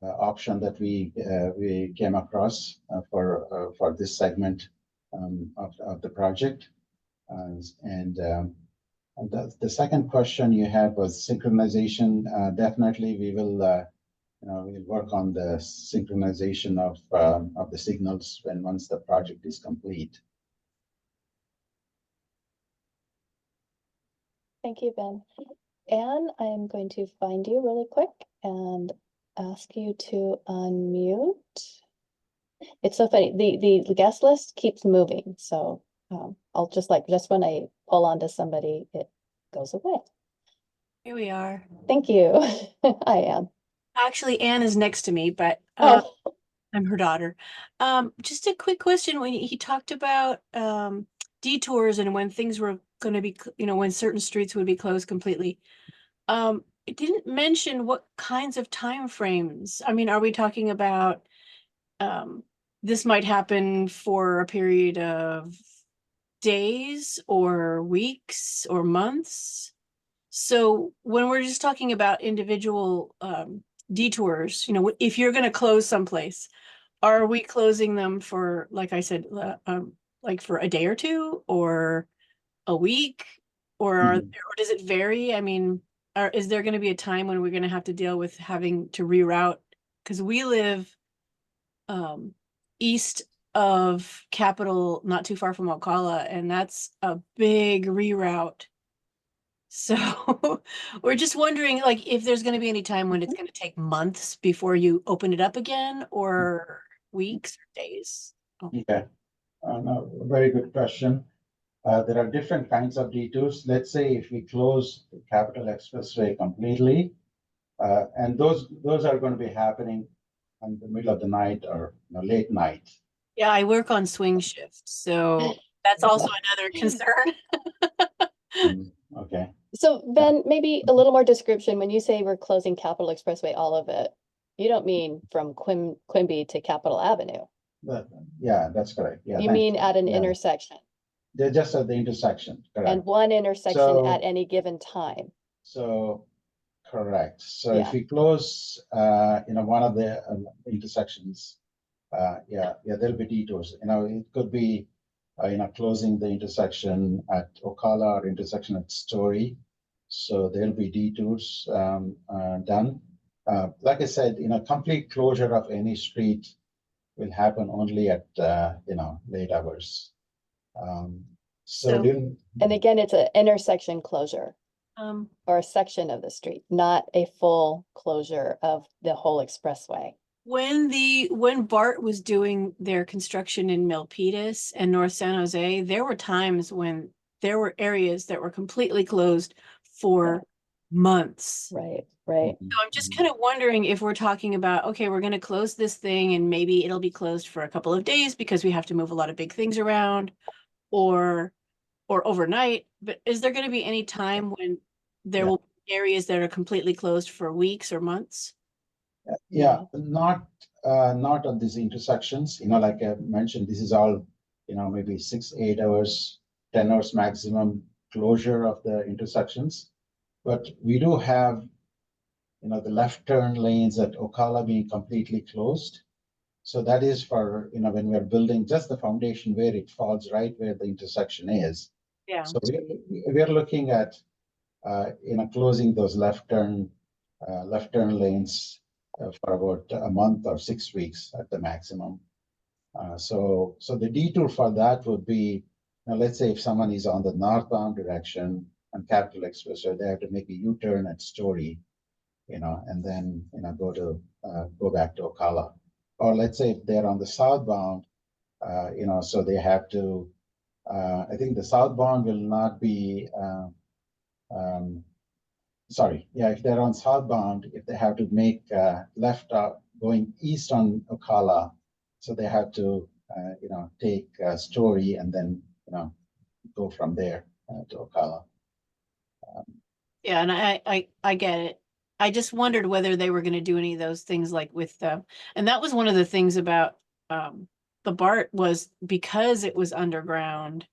option that we came across for this segment of the project. The second question you had was synchronization. Definitely, we will we'll work on the synchronization of the signals once the project is complete. Thank you, Ben. Anne, I am going to find you really quick and ask you to unmute. It's so funny. The guest list keeps moving, so I'll just when I pull onto somebody, it goes away. Here we are. Thank you. I am. Actually, Anne is next to me, but I'm her daughter. Just a quick question. When he talked about detours and when things were going to be, when certain streets would be closed completely, it didn't mention what kinds of time frames. I mean, are we talking about this might happen for a period of days or weeks or months? So when we're just talking about individual detours, if you're going to close someplace, are we closing them for, like I said, like for a day or two or a week, or does it vary? I mean, is there going to be a time when we're going to have to deal with having to reroute? Because we live east of Capitol, not too far from Ocala, and that's a big reroute. So we're just wondering, like, if there's going to be any time when it's going to take months before you open it up again, or weeks or days. Yeah, no, very good question. There are different kinds of detours. Let's say if we close the Capitol Expressway completely, and those are going to be happening in the middle of the night or late night. Yeah, I work on swing shift, so that's also another concern. Okay. So Ben, maybe a little more description. When you say we're closing Capitol Expressway, all of it, you don't mean from Quimby to Capitol Avenue. Yeah, that's correct. Yeah. You mean at an intersection? They're just at the intersection, correct. And one intersection at any given time. So, correct. So if we close, one of the intersections, there'll be detours. It could be, closing the intersection at Ocala or intersection at Story. So there'll be detours done. Like I said, complete closure of any street will happen only at, late hours. And again, it's an intersection closure or a section of the street, not a full closure of the whole expressway. When BART was doing their construction in Milpitas and North San Jose, there were times when there were areas that were completely closed for months. Right. So I'm just kind of wondering if we're talking about, okay, we're going to close this thing and maybe it'll be closed for a couple of days because we have to move a lot of big things around, or or overnight, but is there going to be any time when there will be areas that are completely closed for weeks or months? Yeah, not at these intersections. Like I mentioned, this is all, maybe 6, 8 hours, 10 hours maximum closure of the intersections. But we do have, the left turn lanes at Ocala being completely closed. So that is for, when we're building just the foundation where it falls right where the intersection is. Yeah. So we're looking at, closing those left turn lanes for about a month or 6 weeks at the maximum. So the detour for that would be, let's say if someone is on the northbound direction on Capital Expressway, they have to make a U-turn at Story, and then go back to Ocala. Or let's say if they're on the southbound, so they have to. I think the southbound will not be. If they're on southbound, if they have to make left going east on Ocala, so they have to, take Story and then, go from there to Ocala. Yeah, and I get it. I just wondered whether they were going to do any of those things like with the, and that was one of the things about the BART was because it was underground,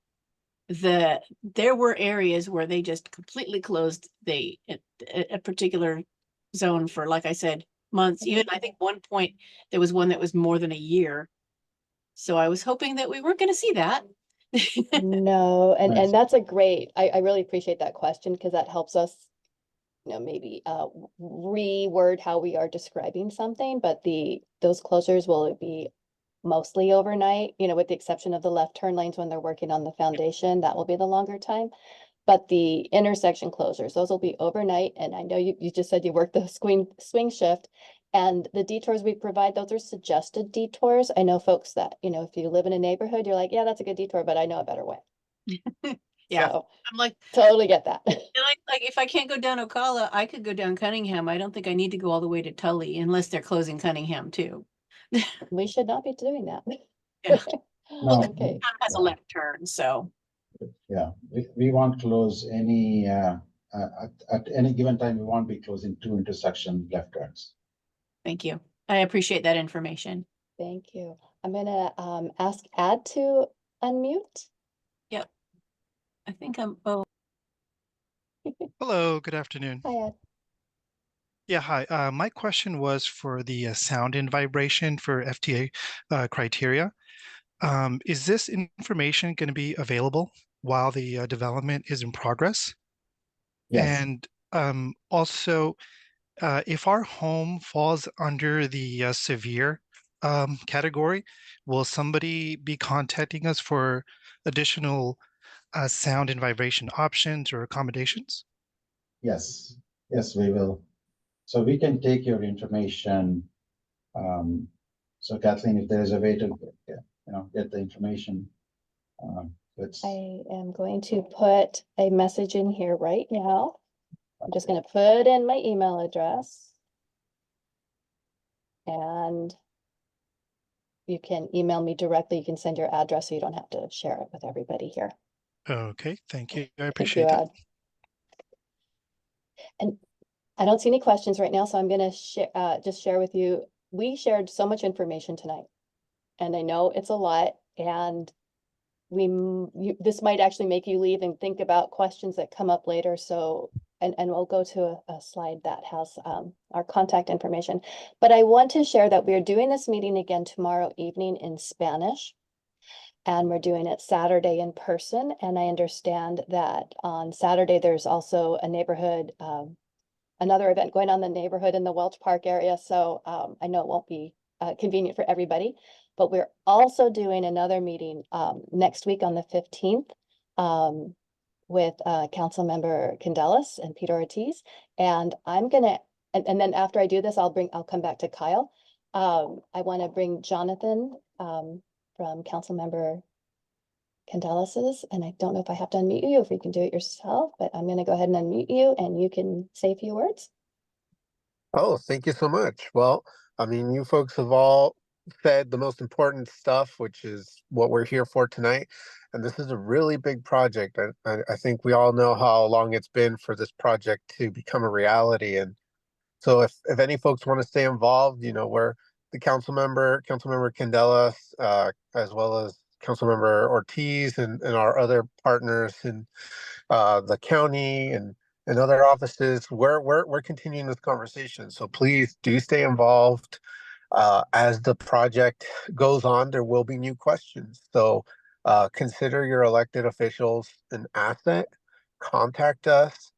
there were areas where they just completely closed a particular zone for, like I said, months. Even I think one point there was one that was more than a year. So I was hoping that we weren't going to see that. No, Nice. and that's a great, I really appreciate that question because that helps us, maybe reword how we are describing something, but those closures will be mostly overnight, with the exception of the left turn lanes when they're working on the foundation, that will be the longer time. But the intersection closures, those will be overnight. And I know you just said you work the swing shift, and the detours we provide, those are suggested detours. I know folks that, if you live in a neighborhood, you're like, yeah, that's a good detour, but I know a better way. Yeah. So, I'm like, totally get that. like if I can't go down Ocala, I could go down Cunningham. I don't think I need to go all the way to Tully unless they're closing Cunningham too. We should not be doing that. Yeah. No, Okay. Has a left turn, so. Yeah, we won't close any at any given time. We won't be closing 2 intersection left turns. Thank you. I appreciate that information. Thank you. I'm gonna ask Ad to unmute. Yep. I think I'm, oh, Hello, good afternoon. Hi, Ad. Yeah, hi. My question was for the sound and vibration for FTA criteria. Is this information going to be available while the development is in progress? Yes. And also, if our home falls under the severe category, will somebody be contacting us for additional sound and vibration options or accommodations? Yes, we will. So we can take your information. So Kathleen, if there is a way to, get the information, I am going to put a message in here right now. I'm just going to put in my email address. And you can email me directly. You can send your address so you don't have to share it with everybody here. Okay, thank you. I Thank appreciate you, that. Ad. And I don't see any questions right now, so I'm going to just share with you. We shared so much information tonight, and I know it's a lot, and this might actually make you leave and think about questions that come up later. So, and we'll go to a slide that has our contact information. But I want to share that we're doing this meeting again tomorrow evening in Spanish. And we're doing it Saturday in person. And I understand that on Saturday, there's also a neighborhood, another event going on in the neighborhood in the Welch Park area. So I know it won't be convenient for everybody, but we're also doing another meeting next week on the 15th with Council Member Candelas and Peter Ortiz. And I'm gonna, and then after I do this, I'll come back to Kyle. I want to bring Jonathan from Council Member Candelas's, and I don't know if I have to unmute you, if you can do it yourself, but I'm going to go ahead and unmute you and you can say a few words. Oh, thank you so much. Well, I mean, you folks have all said the most important stuff, which is what we're here for tonight. And this is a really big project. I think we all know how long it's been for this project to become a reality. And so if any folks want to stay involved, you know, we're the Councilmember Candela, as well as Councilmember Ortiz and our other partners in the county and other offices, we're continuing this conversation. So please do stay involved. As the project goes on, there will be new questions. So consider your elected officials an asset. Contact us.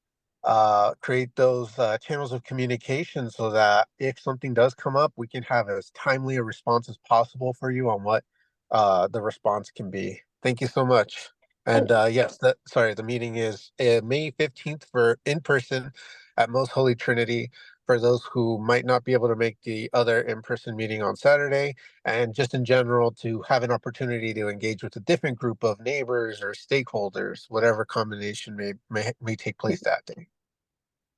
Create those channels of communication so that if something does come up, we can have as timely a response as possible for you on what the response can be. Thank you so much. And yes, the meeting is May 15th for in person at Most Holy Trinity for those who might not be able to make the other in-person meeting on Saturday, and just in general to have an opportunity to engage with a different group of neighbors or stakeholders, whatever combination may take place that day.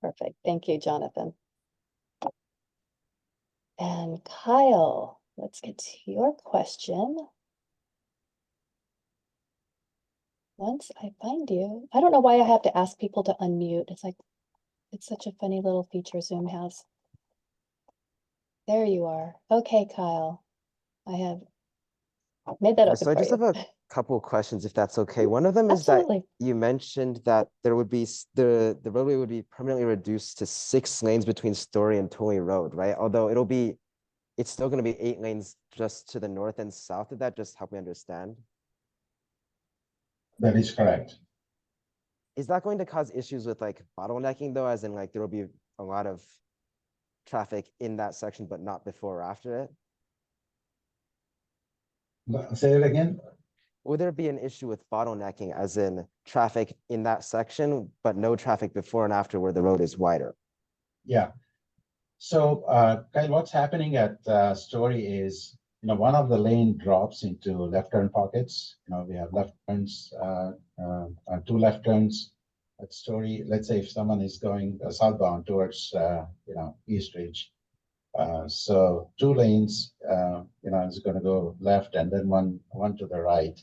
Perfect. Thank you, Jonathan. And Kyle, let's get to your question. Once I find you, I don't know why I have to ask people to unmute. It's like, it's such a funny little feature Zoom has. There you are. Okay, Kyle. I have made that open So I for just you. have a couple of questions, if that's okay. One of them is that Absolutely. you mentioned that there would be the roadway would be permanently reduced to 6 lanes between Story and Toley Road, right? Although it's still going to be 8 lanes just to the north and south of that. Just help me understand. That is correct. Is that going to cause issues with like bottlenecking though, as in like there will be a lot of traffic in that section, but not before or after it? Say it again. Would there be an issue with bottlenecking, as in traffic in that section, but no traffic before and after where the road is wider? Yeah. So, Kyle, what's happening at Story is, you know, one of the lane drops into left turn pockets. You know, we have left turns, 2 left turns at Story. Let's say if someone is going southbound towards, you know, Eastridge. So 2 lanes, you know, is going to go left and then one to the right.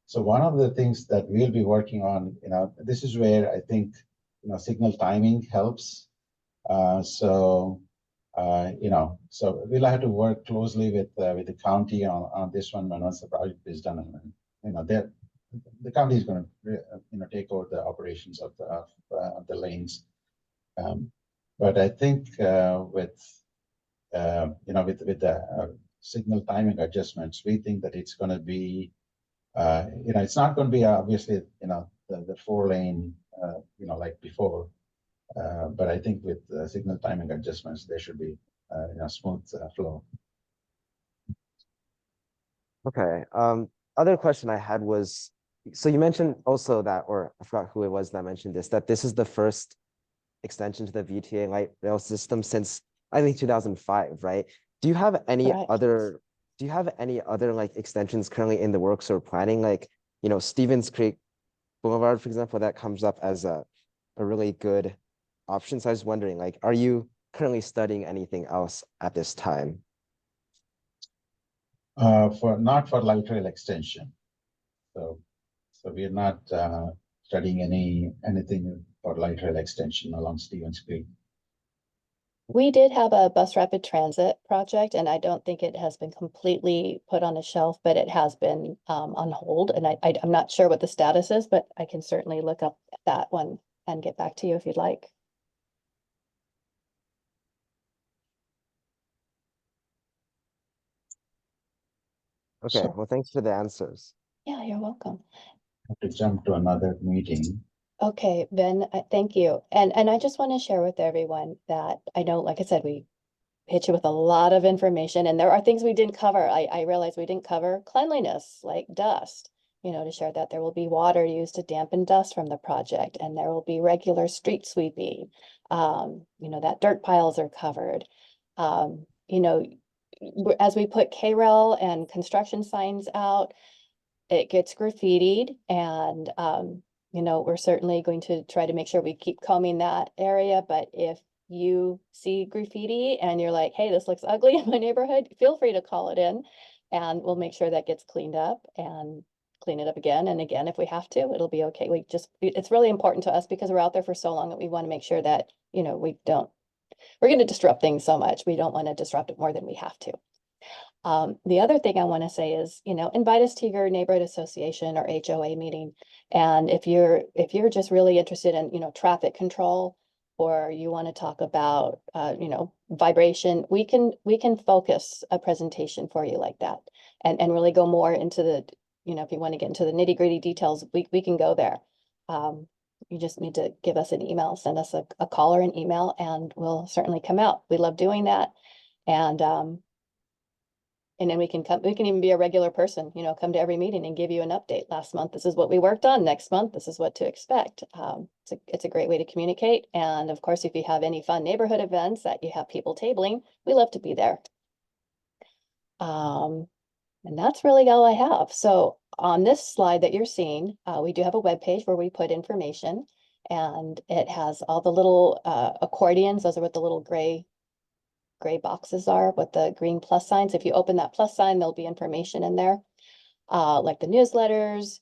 So one of the things that we'll be working on, you know, this is where I think, you know, signal timing helps. You know, so we'll have to work closely with the county on this one once the project is done. And you know, the county is going to you know, take over the operations of the lanes. But I think with you know, with the signal timing adjustments, we think that it's going to be you know, it's not going to be obviously, you know, the 4 lane you know, like before. But I think with signal timing adjustments, there should be you know, smooth flow. Okay. Other question I had was, so you mentioned also that, or I forgot who it was that mentioned this, that this is the first extension to the VTA light rail system since I think 2005, right? Do you have any Correct. other? Do you have any other like extensions currently in the works or planning? Like, you know, Stevens Creek Boulevard, for example, that comes up as a really good option. So I was wondering, like, are you currently studying anything else at this time? Not for light rail extension. So we are not studying anything for light rail extension along Stevens Creek. We did have a bus rapid transit project, and I don't think it has been completely put on a shelf, but it has been on hold. And I'm not sure what the status is, but I can certainly look up that one and get back to you if you'd like. Okay, So, well, thanks for the answers. Yeah, you're welcome. I have to jump to another meeting. Okay, Ben, thank you. And I just want to share with everyone that I know, like I said, we hit you with a lot of information, and there are things we didn't cover. I realize we didn't cover cleanliness, like dust, you know, to share that there will be water used to dampen dust from the project, and there will be regular street sweeping. You know, that dirt piles are covered. You know, as we put K-rail and construction signs out, it gets graffitied, and you know, we're certainly going to try to make sure we keep combing that area. But if you see graffiti and you're like, hey, this looks ugly in my neighborhood, feel free to call it in and we'll make sure that gets cleaned up and clean it up again and again if we have to. It'll be okay. It's really important to us because we're out there for so long that we want to make sure that, you know, we're going to disrupt things so much. We don't want to disrupt it more than we have to. The other thing I want to say is, you know, invite us to your neighborhood association or HOA meeting. And if you're just really interested in, you know, traffic control, or you want to talk about, you know, vibration, we can focus a presentation for you like that and really go more into the, you know, if you want to get into the nitty gritty details, we can go there. You just need to give us an email, send us a call or an email, and we'll certainly come out. We love doing that. And then we can even be a regular person, you know, come to every meeting and give you an update. Last month, this is what we worked on. Next month, this is what to expect. It's a great way to communicate. And of course, if you have any fun neighborhood events that you have people tabling, we love to be there. And that's really all I have. So on this slide that you're seeing, we do have a web page where we put information, and it has all the little accordions. Those are what the little gray boxes are with the green plus signs. If you open that plus sign, there'll be information in there, like the newsletters,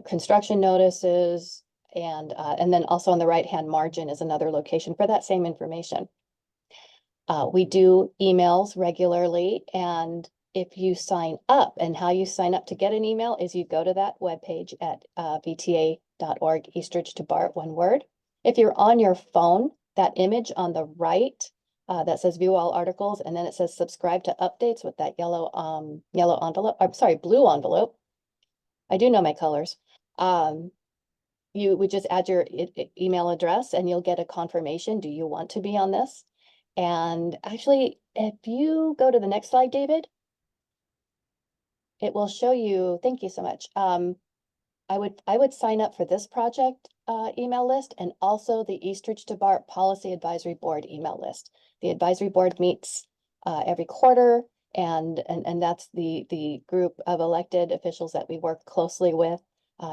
construction notices, and then also on the right-hand margin is another location for that same information. We do emails regularly, and if you sign up, and how you sign up to get an email is you go to that webpage at vta.org, Eastridge to BART, one word. If you're on your phone, that image on the right that says view all articles, and then it says subscribe to updates with that yellow envelope. I'm sorry, blue envelope. I do know my colors. You would just add your email address and you'll get a confirmation. Do you want to be on this? And actually, if you go to the next slide, David, it will show you, thank you so much. I would sign up for this project email list and also the Eastridge to BART Policy Advisory Board email list. The advisory board meets every quarter, and that's the group of elected officials that we work closely with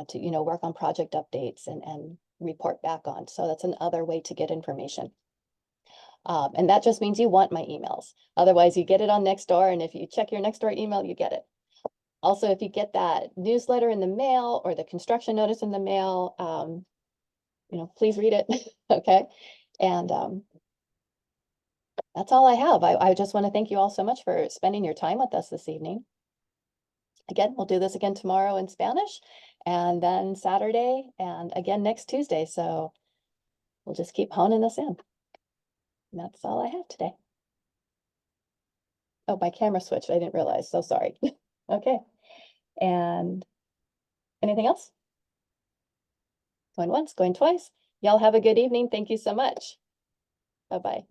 to, you know, work on project updates and report back on. So that's another way to get information. And that just means you want my emails. Otherwise, you get it on Nextdoor, and if you check your Nextdoor email, you get it. Also, if you get that newsletter in the mail or the construction notice in the mail, you know, please read it, okay? And that's all I have. I just want to thank you all so much for spending your time with us this evening. Again, we'll do this again tomorrow in Spanish, and then Saturday, and again next Tuesday. So we'll just keep honing this in. And that's all I have today. Oh, my camera switched. I didn't realize. So sorry. Okay. And anything else? Going once, going twice. Y'all have a good evening. Thank you so much. Bye-bye.